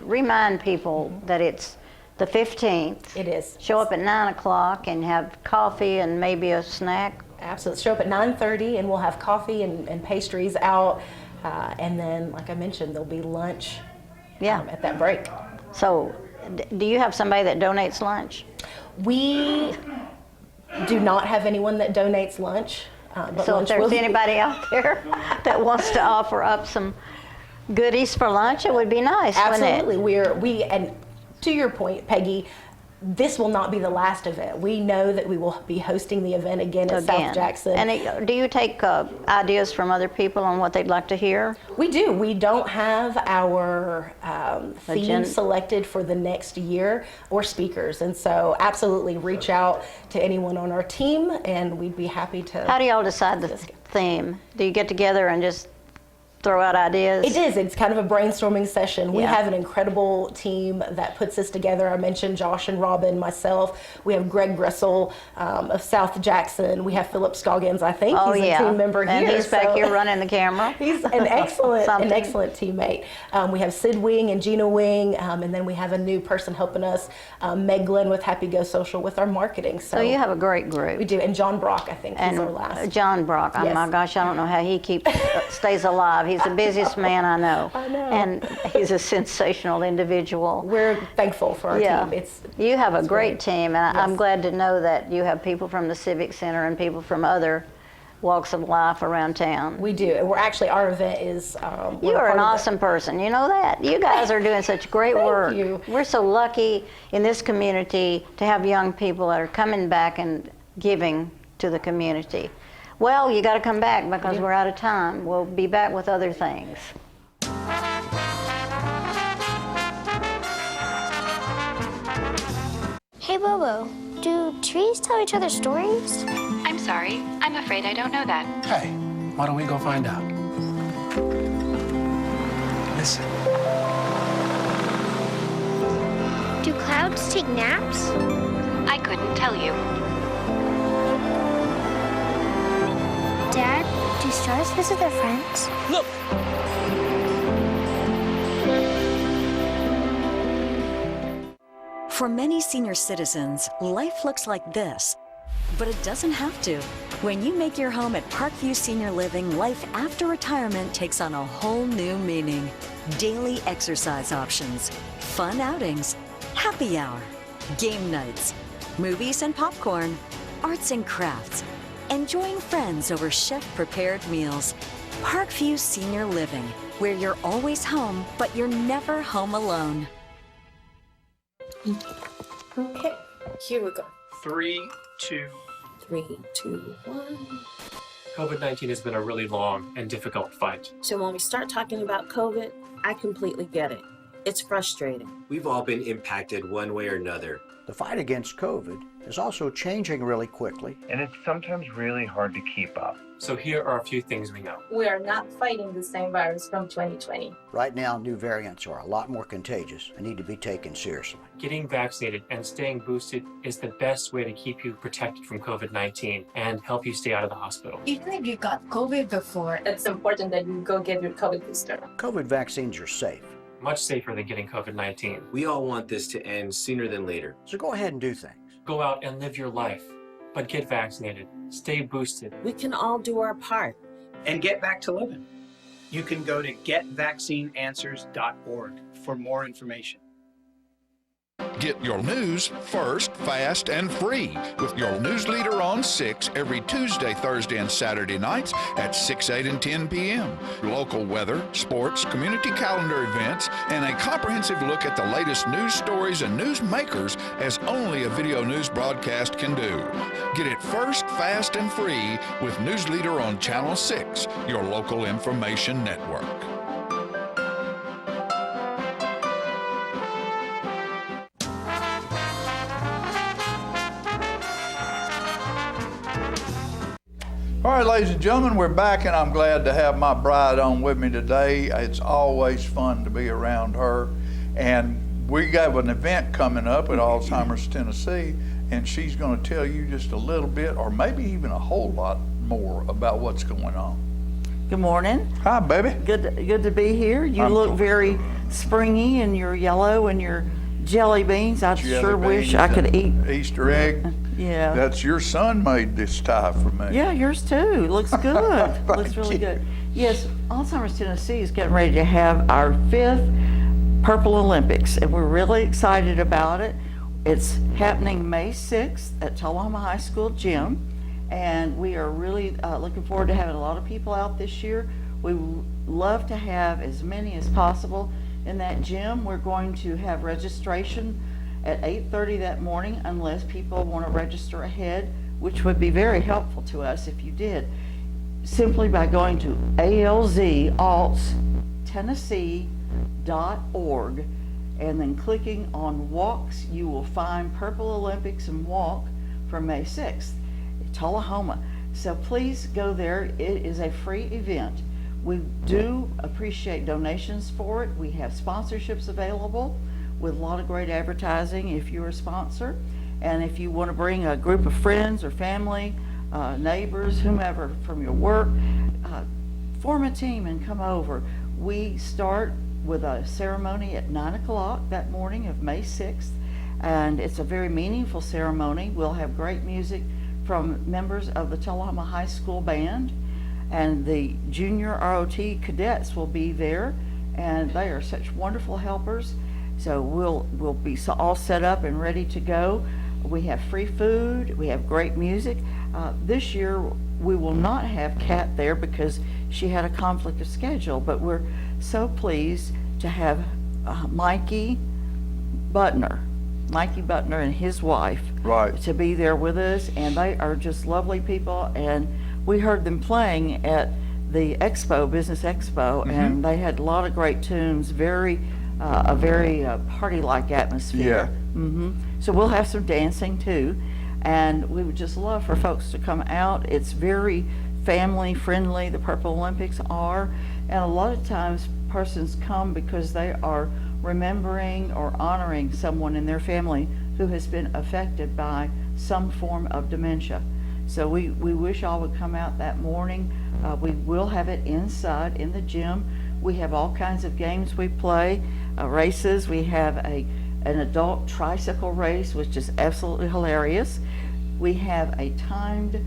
remind people that it's the 15th. It is. Show up at 9 o'clock and have coffee and maybe a snack. Absolutely. Show up at 9:30 and we'll have coffee and pastries out. And then, like I mentioned, there'll be lunch at that break. So do you have somebody that donates lunch? We do not have anyone that donates lunch. But So lunch if there's will- anybody out there that wants to offer up some goodies for lunch, it would be nice, Absolutely. wouldn't it? And to your point, Peggy, this will not be the last event. We know that we will be hosting the event again at South Jackson. And do you take ideas from other people on what they'd like to hear? We do. We don't have our theme Agenda. selected for the next year or speakers. And so absolutely reach out to anyone on our team and we'd be happy to. How do y'all decide the theme? Do you get together and just throw out ideas? It is. It's kind of a brainstorming session. We Yeah. have an incredible team that puts this together. I mentioned Josh and Robin, myself. We have Greg Gressel of South Jackson. We have Philip Scoggins, I think. Oh, he's yeah. a team member And here. he's back here running the camera. He's an excellent Something. teammate. We have Sid Wing and Gina Wing, and then we have a new person helping us, Meg Glenn with Happy Go Social with our marketing. So you have a great group. We do, and John Brock, I think, he's our last. John Brock. Oh Yes. my gosh, I don't know how he stays alive. He's the busiest man I know. I know. And he's a sensational individual. We're thankful for our team. You have a it's great great. team, and I'm glad to know that you have people from the Civic Center and people from other walks of life around town. We do. And we're actually, our event is. You are an awesome person. You know that. You guys are doing such great work. Thank you. We're so lucky in this community to have young people that are coming back and giving to the community. Well, you got to come back because we're out of time. We'll be back with other things. Hey Bobo, do trees tell each other stories? I'm sorry. I'm afraid I don't know that. Hey, why don't we go find out? Listen. Do clouds take naps? I couldn't tell you. Dad, do stars visit their friends? Look! For many senior citizens, life looks like this, but it doesn't have to. When you make your home at Parkview Senior Living, life after retirement takes on a whole new meaning. Daily exercise options, fun outings, happy hour, game nights, movies and popcorn, arts and crafts, enjoying friends over chef-prepared meals. Parkview Senior Living, where you're always home, but you're never home alone. Okay, here we go. 3, 2. 3, 2, 1. COVID-19 has been a really long and difficult fight. So when we start talking about COVID, I completely get it. It's frustrating. We've all been impacted one way or another. The fight against COVID is also changing really quickly. And it's sometimes really hard to keep up. So here are a few things we know. We are not fighting the same virus from 2020. Right now, new variants are a lot more contagious and need to be taken seriously. Getting vaccinated and staying boosted is the best way to keep you protected from COVID-19 and help you stay out of the hospital. Even if you got COVID before, it's important that you go get your COVID booster. COVID vaccines are safe. Much safer than getting COVID-19. We all want this to end sooner than later. So go ahead and do things. Go out and live your life, but get vaccinated. Stay boosted. We can all do our part. And get back to living. You can go to getvaccineanswers.org for more information. Get your news first, fast, and free with your news leader on 6 every Tuesday, Thursday, and Saturday nights at 6, 8, and 10 p.m. Local weather, sports, community calendar events, and a comprehensive look at the latest news stories and news makers as only a video news broadcast can do. Get it first, fast, and free with News Leader on Channel 6, your local information network. All right, ladies and gentlemen, we're back, and I'm glad to have my bride on with me today. It's always fun to be around her. And we got an event coming up at Alzheimer's Tennessee, and she's going to tell you just a little bit, or maybe even a whole lot more about what's going on. Good morning. Hi, baby. Good to be here. You look very springy in your yellow and your jelly beans. I sure wish I could eat Easter egg. Yeah. That's your son made this tie for me. Yeah, yours too. Looks good. Looks really good. Yes, Alzheimer's Tennessee is getting ready to have our 5th Purple Olympics, and we're really excited about it. It's happening May 6th at Tullahoma High School gym, and we are really looking forward to having a lot of people out this year. We love to have as many as possible in that gym. We're going to have registration at 8:30 that morning, unless people want to register ahead, which would be very helpful to us if you did. Simply by going to alzaltstennessee.org and then clicking on walks, you will find Purple Olympics and Walk for May 6th, Tullahoma. So please go there. It is a free event. We do appreciate donations for it. We have sponsorships available with a lot of great advertising if you're a sponsor. And if you want to bring a group of friends or family, neighbors, whomever from your work, form a team and come over. We start with a ceremony at 9 o'clock that morning of May 6th, and it's a very meaningful ceremony. We'll have great music from members of the Tullahoma High School Band, and the junior ROT cadets will be there, and they are such wonderful helpers. So we'll be all set up and ready to go. We have free food, we have great music. This year we will not have Kat there because she had a conflict of schedule, but we're so pleased to have Mikey Butner and his wife to be there with us, and they are just lovely people. And we heard them playing at the expo, Business Expo, and they had a lot of great tunes, a very party-like atmosphere. Yeah. So we'll have some dancing too, and we would just love for folks to come out. It's very family friendly, the Purple Olympics are, and a lot of times persons come because they are remembering or honoring someone in their family who has been affected by some form of dementia. So we wish all would come out that morning. We will have it inside in the gym. We have all kinds of games we play, races. We have an adult tricycle race, which is absolutely hilarious. We have a timed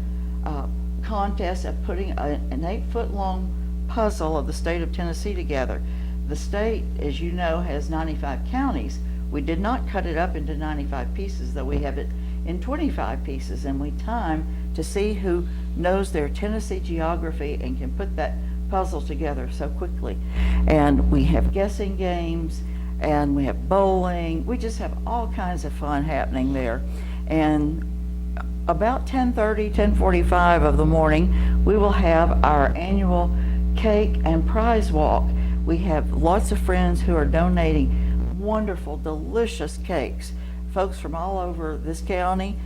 contest of putting an 8-foot-long puzzle of the state of Tennessee together. The state, as you know, has 95 counties. We did not cut it up into 95 pieces, though we have it in 25 pieces, and we time to see who knows their Tennessee geography and can put that puzzle together so quickly. And we have guessing games, and we have bowling. We just have all kinds of fun happening there. And about 10:30, 10:45 of the morning, we will have our annual cake and prize walk. We have lots of friends who are donating wonderful, delicious cakes. Folks from all over this county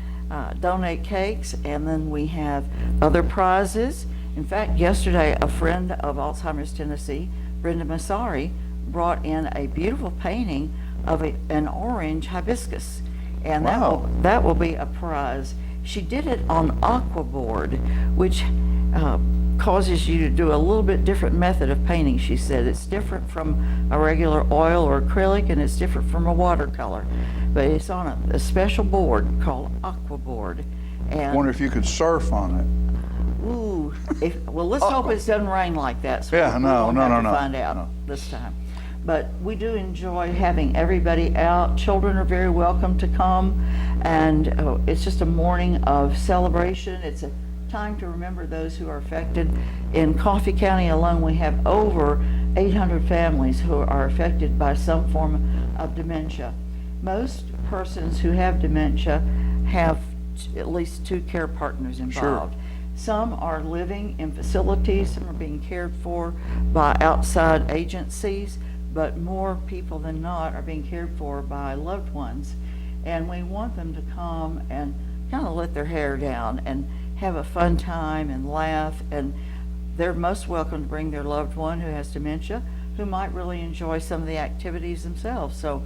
donate cakes, and then we have other prizes. In fact, yesterday, a friend of Alzheimer's Tennessee, Brenda Massari, brought in a beautiful painting of an orange hibiscus, and Wow. that will be a prize. She did it on aquaboard, which causes you to do a little bit different method of painting. She said it's different from a regular oil or acrylic, and it's different from a watercolor, but it's on a special board called aquaboard. And Wonder if you could surf on it. ooh, well, let's hope it doesn't rain like that. So Yeah, we no, won't no, have no, to no, find out no. this time. But we do enjoy having everybody out. Children are very welcome to come, and it's just a morning of celebration. It's a time to remember those who are affected. In Coffee County alone, we have over 800 families who are affected by some form of dementia. Most persons who have dementia have at least 2 care partners involved. Some are living in facilities, some are being cared for by outside agencies, but more people than not are being cared for by loved ones. And we want them to come and kind of let their hair down and have a fun time and laugh. And they're most welcome to bring their loved one who has dementia, who might really enjoy some of the activities themselves. So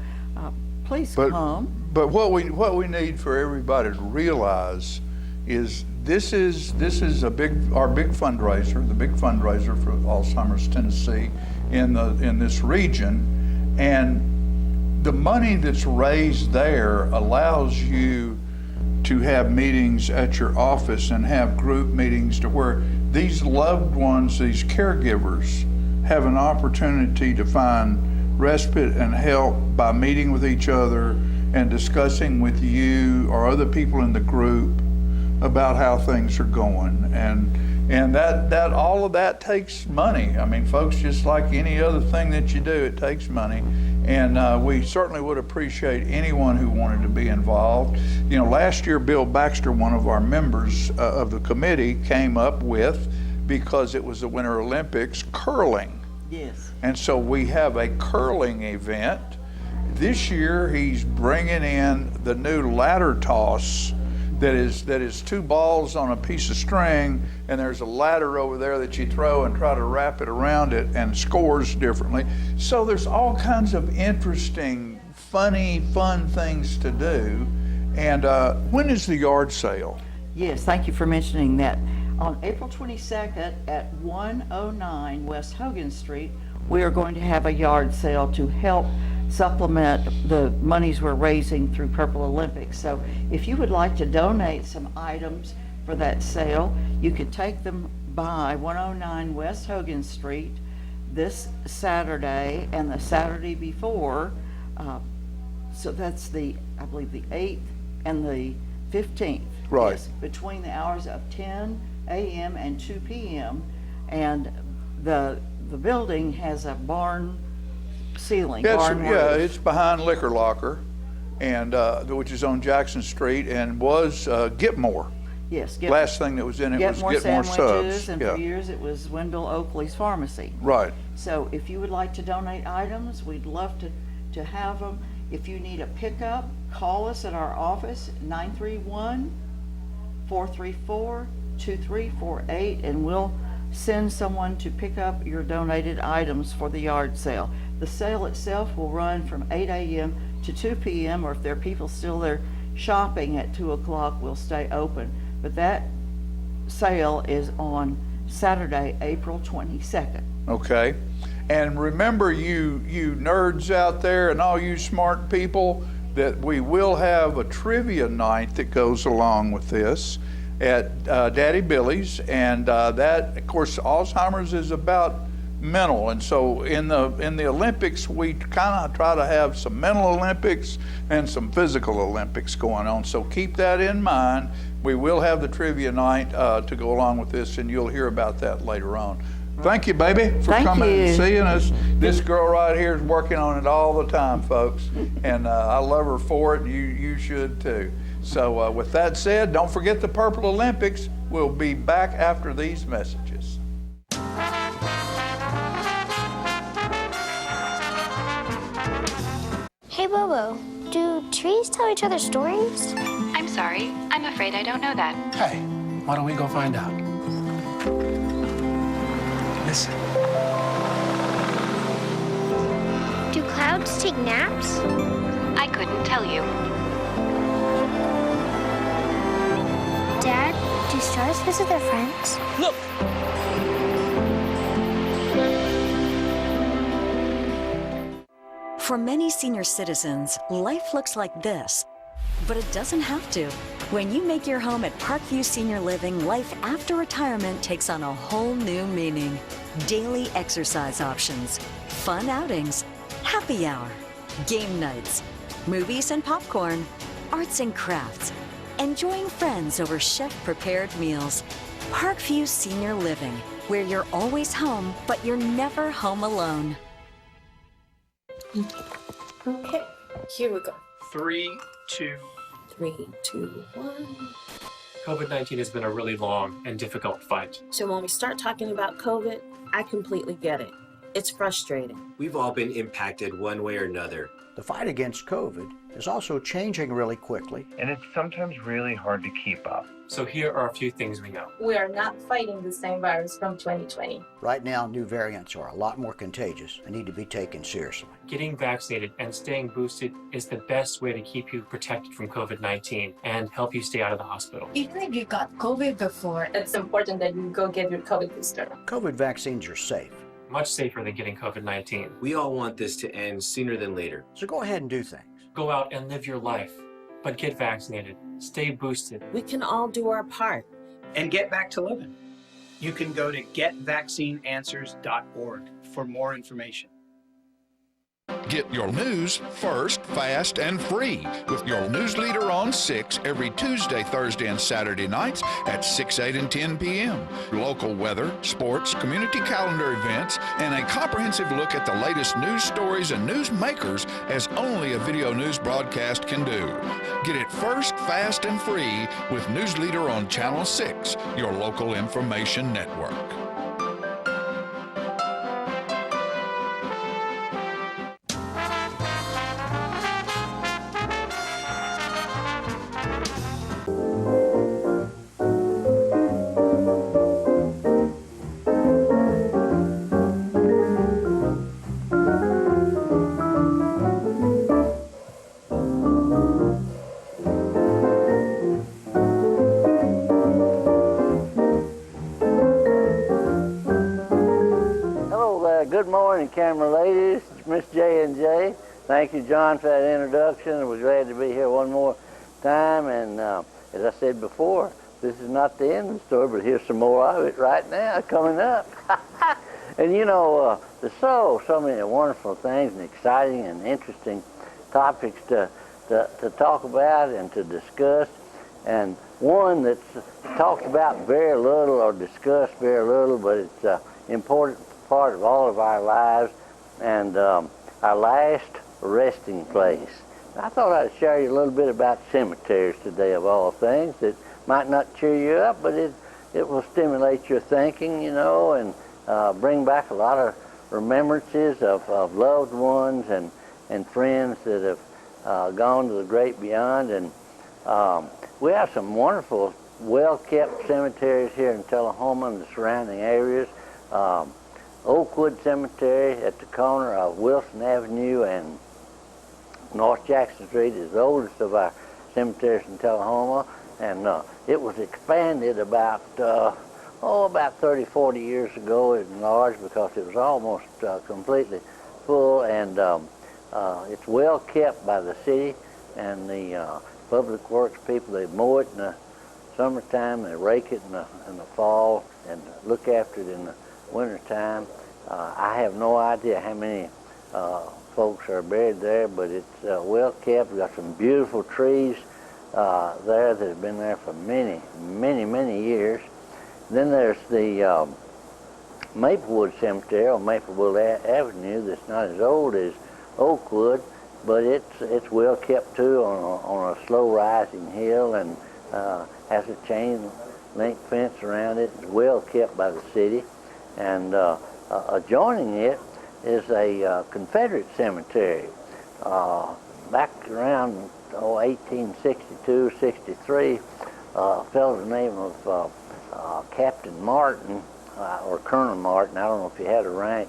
please come. But what we need for everybody to realize is this is our big fundraiser, the big fundraiser for Alzheimer's Tennessee in this region, and the money that's raised there allows you to have meetings at your office and have group meetings to where these loved ones, these caregivers, have an opportunity to find respite and help by meeting with each other and discussing with you or other people in the group about how things are going. And that all of that takes money. I mean, folks, just like any other thing that you do, it takes money. And we certainly would appreciate anyone who wanted to be involved. You know, last year, Bill Baxter, one of our members of the committee, came up with, because it was the Winter Olympics, curling. Yes. And so we have a curling event. This year, he's bringing in the new ladder toss that is 2 balls on a piece of string, and there's a ladder over there that you throw and try to wrap it around it, and scores differently. So there's all kinds of interesting, funny, fun things to do. And when is the yard sale? Yes, thank you for mentioning that. On April 22nd at 109 West Hogan Street, we are going to have a yard sale to help supplement the monies we're raising through Purple Olympics. So if you would like to donate some items for that sale, you could take them by 109 West Hogan Street this Saturday and the Saturday before. So that's I believe the 8th and the 15th. Right. Yes, between the hours of 10 a.m. and 2 p.m. And the building has a barn ceiling. It's behind Liquor Locker, and which is on Jackson Street, and was Getmore. Yes. Last thing that was in it was Getmore Getmore Sandwiches, Subs. and for years it was Wendell Oakley's Pharmacy. Right. So if you would like to donate items, we'd love to have them. If you need a pickup, call us at our office, 931-434-2348, and we'll send someone to pick up your donated items for the yard sale. The sale itself will run from 8 a.m. to 2 p.m., or if there are people still there shopping at 2 o'clock, we'll stay open. But that sale is on Saturday, April 22nd. Okay. And remember, you nerds out there and all you smart people, that we will have a trivia night that goes along with this at Daddy Billy's, and that, of course, Alzheimer's is about mental, and so in the Olympics we kind of try to have some mental Olympics and some physical Olympics going on. So keep that in mind. We will have the trivia night to go along with this, and you'll hear about that later on. Thank you, baby, for Thank coming you. and seeing us. This girl right here is working on it all the time, folks, and I love her for it, and you should too. So with that said, don't forget the Purple Olympics. We'll be back after these messages. Hey, Bobo, do trees tell each other stories? I'm sorry. I'm afraid I don't know that. Hey, why don't we go find out? Listen. Do clouds take naps? I couldn't tell you. Dad, do stars visit their friends? Look! For many senior citizens, life looks like this, but it doesn't have to. When you make your home at Parkview Senior Living, life after retirement takes on a whole new meaning. Daily exercise options, fun outings, happy hour, game nights, movies and popcorn, arts and crafts, enjoying friends over chef-prepared meals. Parkview Senior Living, where you're always home, but you're never home alone. Okay, here we go. 3, 2. 3, 2, 1. COVID-19 has been a really long and difficult fight. So when we start talking about COVID, I completely get it. It's frustrating. We've all been impacted one way or another. The fight against COVID is also changing really quickly. And it's sometimes really hard to keep up. So here are a few things we know. We are not fighting the same virus from 2020. Right now, new variants are a lot more contagious and need to be taken seriously. Getting vaccinated and staying boosted is the best way to keep you protected from COVID-19 and help you stay out of the hospital. Even if you got COVID before, it's important that you go get your COVID booster. COVID vaccines are safe. Much safer than getting COVID-19. We all want this to end sooner than later. So go ahead and do things. Go out and live your life, but get vaccinated. Stay boosted. We can all do our part. And get back to living. You can go to getvaccineanswers.org for more information. Get your news first, fast, and free with your news leader on 6 every Tuesday, Thursday, and Saturday nights at 6, 8, and 10 p.m. Local weather, sports, community calendar events, and a comprehensive look at the latest news stories and news makers as only a video news broadcast can do. Get it first, fast, and free with News Leader on Channel 6, your local information network. Good morning, camera ladies. It's Miss J&J. Thank you, John, for that introduction. We're glad to be here one more time. And as I said before, this is not the end of the story, but here's some more of it right now coming up. And you know, there's so many wonderful things and exciting and interesting topics to talk about and to discuss. And one that's talked about very little or discussed very little, but it's an important part of all of our lives, and our last resting place. I thought I'd share you a little bit about cemeteries today, of all things. It might not cheer you up, but it will stimulate your thinking, you know, and bring back a lot of remembrances of loved ones and friends that have gone to the great beyond. And we have some wonderful, well-kept cemeteries here in Tullahoma and the surrounding areas. Oakwood Cemetery at the corner of Wilson Avenue and North Jackson Street is the oldest of our cemeteries in Tullahoma, and it was expanded about 30, 40 years ago. It enlarged because it was almost completely full, and it's well kept by the city and the public works people. They mow it in the summertime, they rake it in the fall, and look after it in the wintertime. I have no idea how many folks are buried there, but it's well kept. We've got some beautiful trees there that have been there for many, many, many years. Then there's the Maplewood Cemetery on Maplewood Avenue that's not as old as Oakwood, but it's well kept too on a slow rising hill and has a chain link fence around it. It's well kept by the city, and adjoining it is a Confederate cemetery. Back around 1862, 63, a fellow named of Captain Martin, or Colonel Martin, I don't know if he had a rank,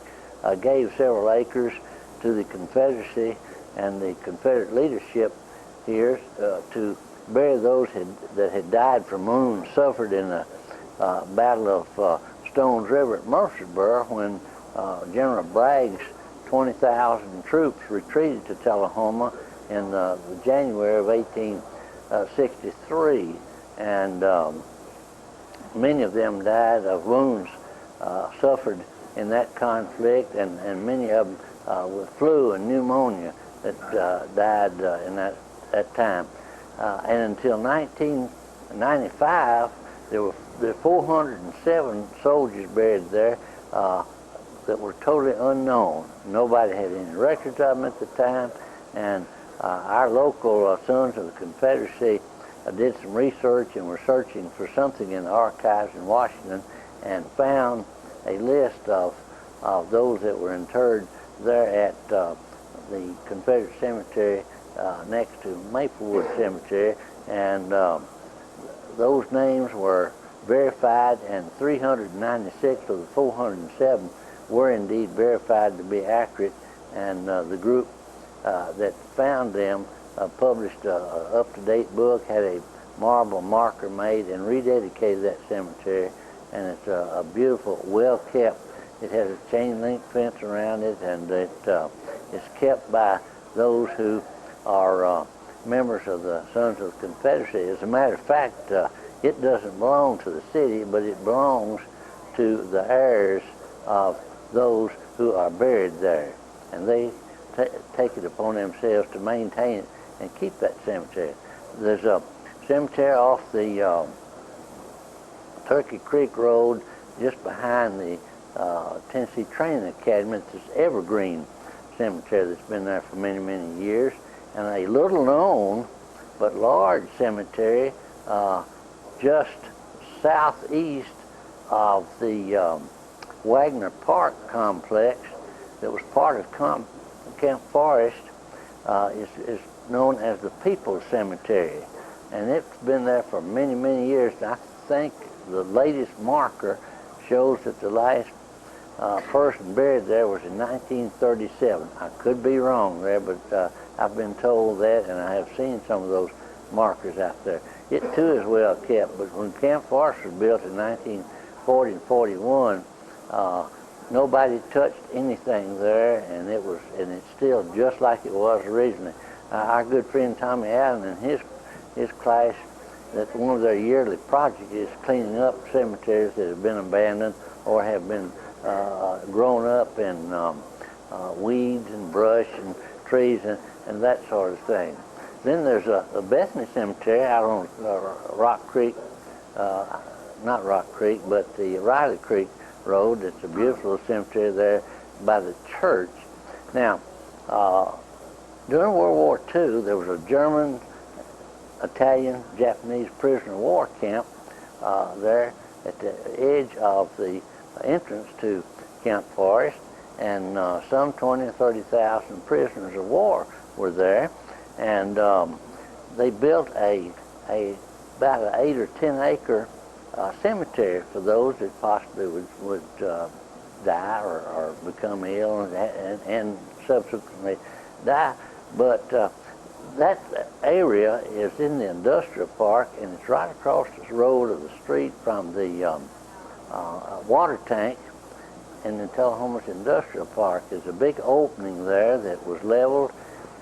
gave several acres to the Confederacy and the Confederate leadership here to bury those that had died from wounds suffered in the Battle of Stones River at Murfreesboro when General Bragg's 20,000 troops retreated to Tullahoma in January of 1863, and many of them died of wounds suffered in that conflict, and many of them with flu and pneumonia that died in that time. And until 1995, there were 407 soldiers buried there that were totally unknown. Nobody had any records of them at the time, and our local Sons of the Confederacy did some research and were searching for something in the archives in Washington and found a list of those that were interred there at the Confederate Cemetery next to Maplewood Cemetery, and those names were verified, and 396 of the 407 were indeed verified to be accurate, and the group that found them published an up-to-date book, had a marble marker made, and rededicated that cemetery, and it's a beautiful, well-kept. It has a chain link fence around it, and it is kept by those who are members of the Sons of the Confederacy. As a matter of fact, it doesn't belong to the city, but it belongs to the heirs of those who are buried there, and they take it upon themselves to maintain it and keep that cemetery. There's a cemetery off the Turkey Creek Road just behind the Tennessee Training Academy. It's this Evergreen Cemetery that's been there for many, many years, and a little known but large cemetery just southeast of the Wagner Park complex that was part of Camp Forest is known as the People's Cemetery, and it's been there for many, many years. And I think the latest marker shows that the last person buried there was in 1937. I could be wrong there, but I've been told that, and I have seen some of those markers out there. It too is well kept, but when Camp Forest was built in 1940 and 41, nobody touched anything there, and it's still just like it was originally. Our good friend Tommy Allen and his class, that's one of their yearly projects is cleaning up cemeteries that have been abandoned or have been grown up in weeds and brush and trees and that sort of thing. Then there's a Bethany Cemetery out on Rock Creek, not Rock Creek, but the Riley Creek Road. It's a beautiful cemetery there by the church. Now, during World War II, there was a German, Italian, Japanese prisoner of war camp there at the edge of the entrance to Camp Forest, and some 20 or 30,000 prisoners of war were there, and they built about an 8 or 10 acre cemetery for those that possibly would die or become ill and subsequently die. But that area is in the industrial park, and it's right across the road of the street from the water tank in the Tullahoma's industrial park. There's a big opening there that was leveled,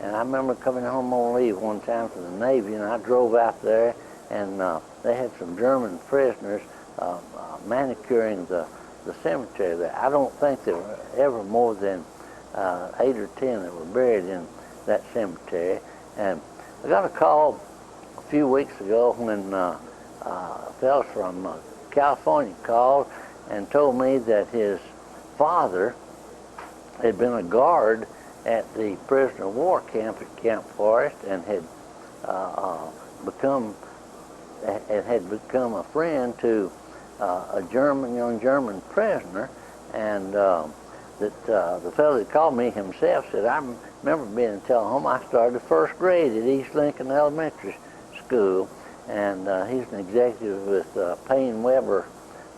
and I remember coming home on leave one time from the Navy, and I drove out there, and they had some German prisoners manicuring the cemetery there. I don't think there were ever more than 8 or 10 that were buried in that cemetery. And I got a call a few weeks ago when a fellow from California called and told me that his father had been a guard at the prisoner of war camp at Camp Forest and had become a friend to a young German prisoner, and the fellow that called me himself said, I remember being in Tullahoma. I started the first grade at East Lincoln Elementary School, and he's an executive with Payne Weber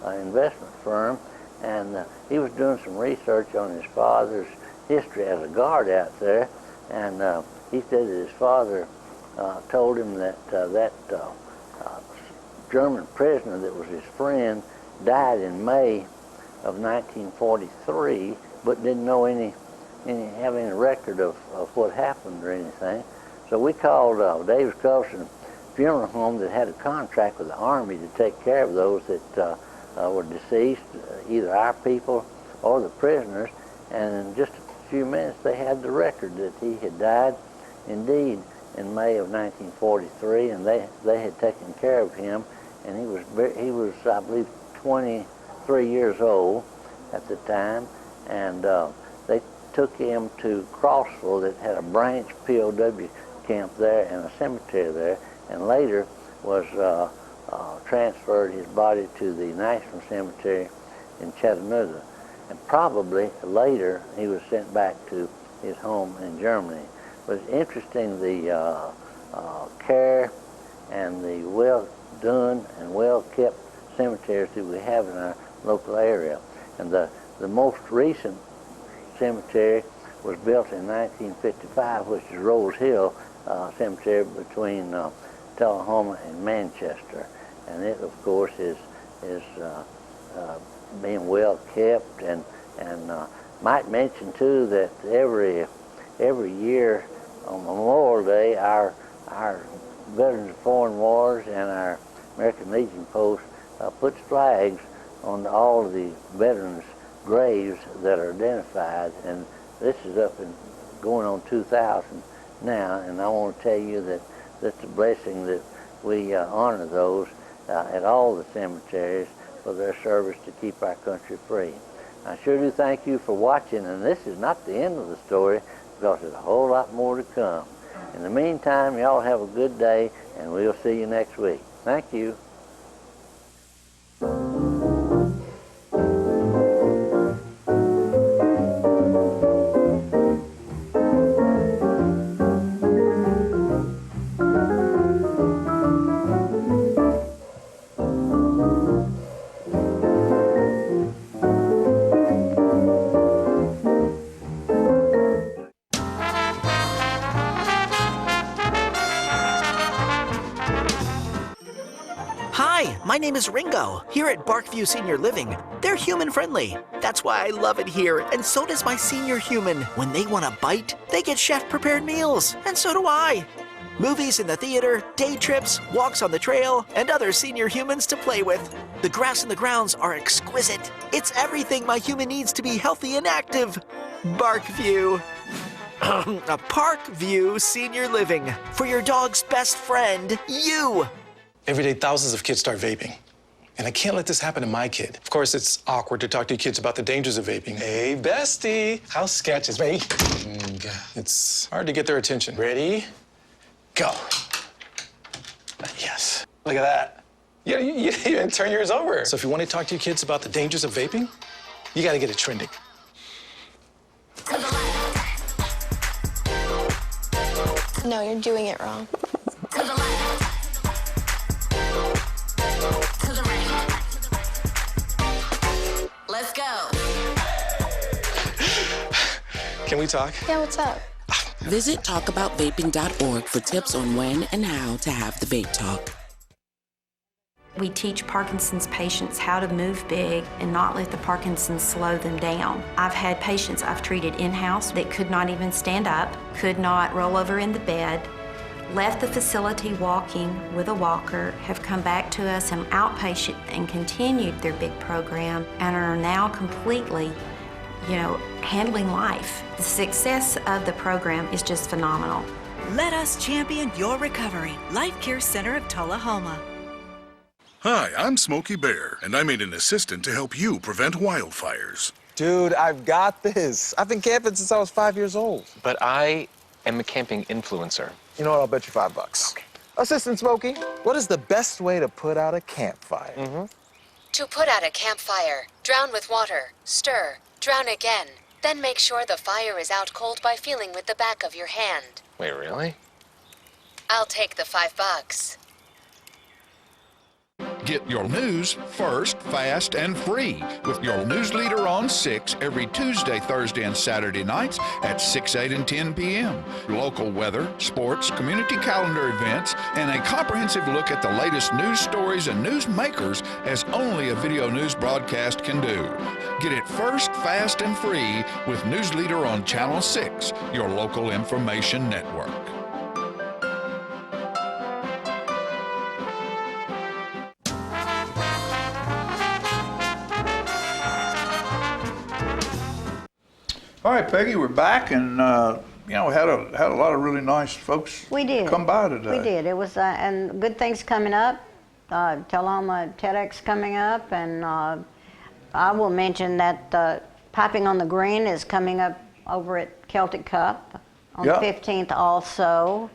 investment firm, and he was doing some research on his father's history as a guard out there, and he said that his father told him that that German prisoner that was his friend died in May of 1943, but didn't know have any record of what happened or anything. So we called Davis Culverson Funeral Home that had a contract with the Army to take care of those that were deceased, either our people or the prisoners, and in just a few minutes they had the record that he had died indeed in May of 1943, and they had taken care of him, and he was I believe 23 years old at the time, and they took him to Crossville that had a branch POW camp there and a cemetery there, and later was transferred his body to the National Cemetery in Chattanooga, and probably later he was sent back to his home in Germany. But it's interesting the care and the well done and well kept cemeteries that we have in our local area. And the most recent cemetery was built in 1955, which is Rose Hill Cemetery between Tullahoma and Manchester. And it, of course, is being well kept, and might mention too that every year on Memorial Day, our Veterans of Foreign Wars and our American Legion Post puts flags on all of the veterans' graves that are identified, and this is up and going on 2,000 now, and I want to tell you that that's a blessing that we honor those at all the cemeteries for their service to keep our country free. I sure do thank you for watching, and this is not the end of the story, because there's a whole lot more to come. In the meantime, y'all have a good day, and we'll see you next week. Thank you. My name is Ringo, here at Parkview Senior Living. They're human-friendly. That's why I love it here, and so does my senior human. When they want a bite, they get chef-prepared meals, and so do I. Movies in the theater, day trips, walks on the trail, and other senior humans to play with. The grass and the grounds are exquisite. It's everything my human needs to be healthy and active. Parkview. A Parkview Senior Living. For your dog's best friend, you. Every day, thousands of kids start vaping. And I can't let this happen to my kid. Of course, it's awkward to talk to your kids about the dangers of vaping. Hey, bestie, how sketch is me? It's hard to get their attention. Ready? Go. Yes. Look at that. You didn't turn yours over. So if you want to talk to your kids about the dangers of vaping, you got to get it trending. No, you're doing it wrong. Let's go. Can we talk? Yeah, what's up? Visit talkaboutvaping.org for tips on when and how to have the vape talk. We teach Parkinson's patients how to move big and not let the Parkinson's slow them down. I've had patients I've treated in-house that could not even stand up, could not roll over in the bed, left the facility walking with a walker, have come back to us in outpatient and continued their big program, and are now completely, handling life. The success of the program is just phenomenal. Let us champion your recovery. Life Care Center of Tullahoma. Hi, I'm Smokey Bear, and I made an assistant to help you prevent wildfires. Dude, I've got this. I've been camping since I was 5 years old. But I am a camping influencer. You know what? I'll bet you $5. Okay. Assistant Smokey, what is the best way to put out a campfire? To put out a campfire, drown with water, stir, drown again. Then make sure the fire is out cold by feeling with the back of your hand. Wait, really? I'll take the $5. Get your news first, fast, and free with your news leader on 6 every Tuesday, Thursday, and Saturday nights at 6, 8, and 10 p.m. Local weather, sports, community calendar events, and a comprehensive look at the latest news stories and news makers as only a video news broadcast can do. Get it first, fast, and free with News Leader on Channel 6, your local information network. All right, Peggy, we're back, and you know, had a lot of really nice folks. We did. Come by today. We did. It was and good things coming up. Tullahoma TEDx coming up, and I will mention that Piping on the Green is coming up over at Celtic Cup on the 15th also.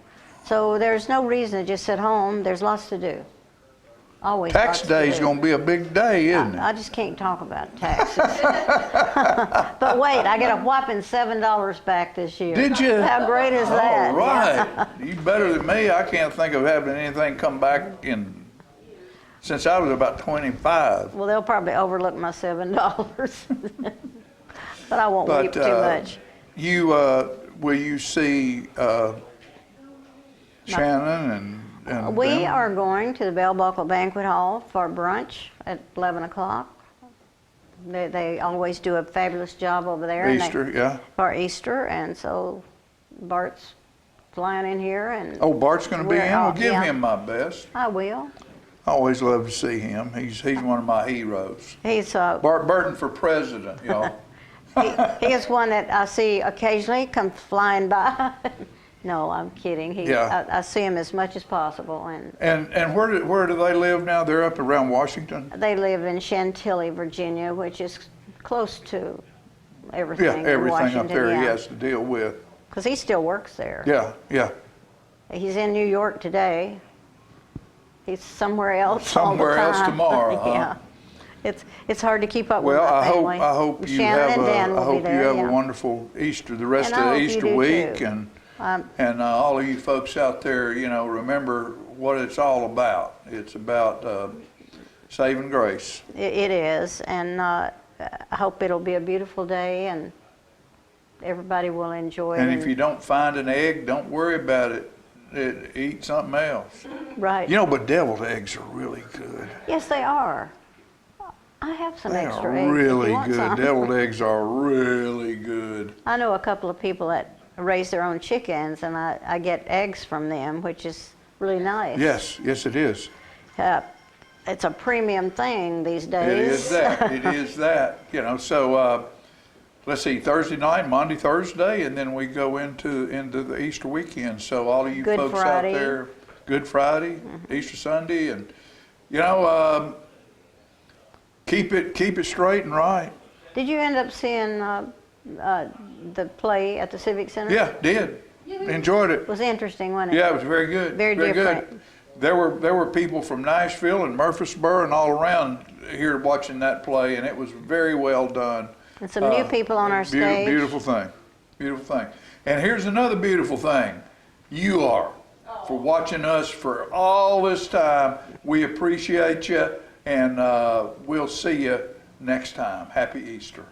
So there's no reason to just sit home. There's lots to do. Always. Tax day is going to be a big day, isn't it? I just can't talk about taxes. But wait, I get a whopping $7 back this year. Did you? How great is that? All right. You better than me. I can't think of having anything come back since I was about 25. Well, they'll probably overlook my $7. But I won't weep too much. Will you see Shannon and we them? are going to the Bell Buckle Banquet Hall for brunch at 11 o'clock. They always do a fabulous job over there. Easter, For Easter, and so Bart's flying in here. And oh, Bart's going to be in? Well, give him my best. I will. I always love to see him. He's one of my heroes. He's Bart Burton for president, y'all. he is one that I see occasionally come flying by. No, I'm kidding. I see him as much as possible. And where do they live now? They're up around Washington? They live in Chantilly, Virginia, which is close to everything. Yeah, everything Washington, up there he has to deal with. Because he still works there. Yeah. He's in New York today. He's somewhere else. Somewhere all the time. else tomorrow. Yeah. It's hard to keep up with well, my family. I hope you Shannon have a wonderful Easter, the rest of the Easter week, too. and all of you folks out there, you know, remember what it's all about. It's about saving grace. It is, and I hope it'll be a beautiful day, and everybody will enjoy it. And if you don't find an egg, don't worry about it. Eat something else. Right. You know, but deviled eggs are really good. Yes, they are. I have some extra eggs. They are really good. Deviled eggs are really good. I know a couple of people that raise their own chickens, and I get eggs from them, which is really nice. Yes, it is. It's a premium thing these days. It is that. It is that. You know, so let's see, Thursday night, Monday, Thursday, and then we go into the Easter weekend. So all of you Good folks Friday. out there, Good Friday, Easter Sunday, and you know, keep it straight and right. Did you end up seeing the play at the Civic Center? Yeah, did. Enjoyed it. It was interesting, wasn't it? Yeah, it was very good. Very different. Good. There were people from Nashville and Murfreesboro and all around here watching that play, and it was very well done. And some new people on our stage. Beautiful thing. Beautiful thing. And here's another beautiful thing. You are. For watching us for all this time. We appreciate you, and we'll see you next time. Happy Easter.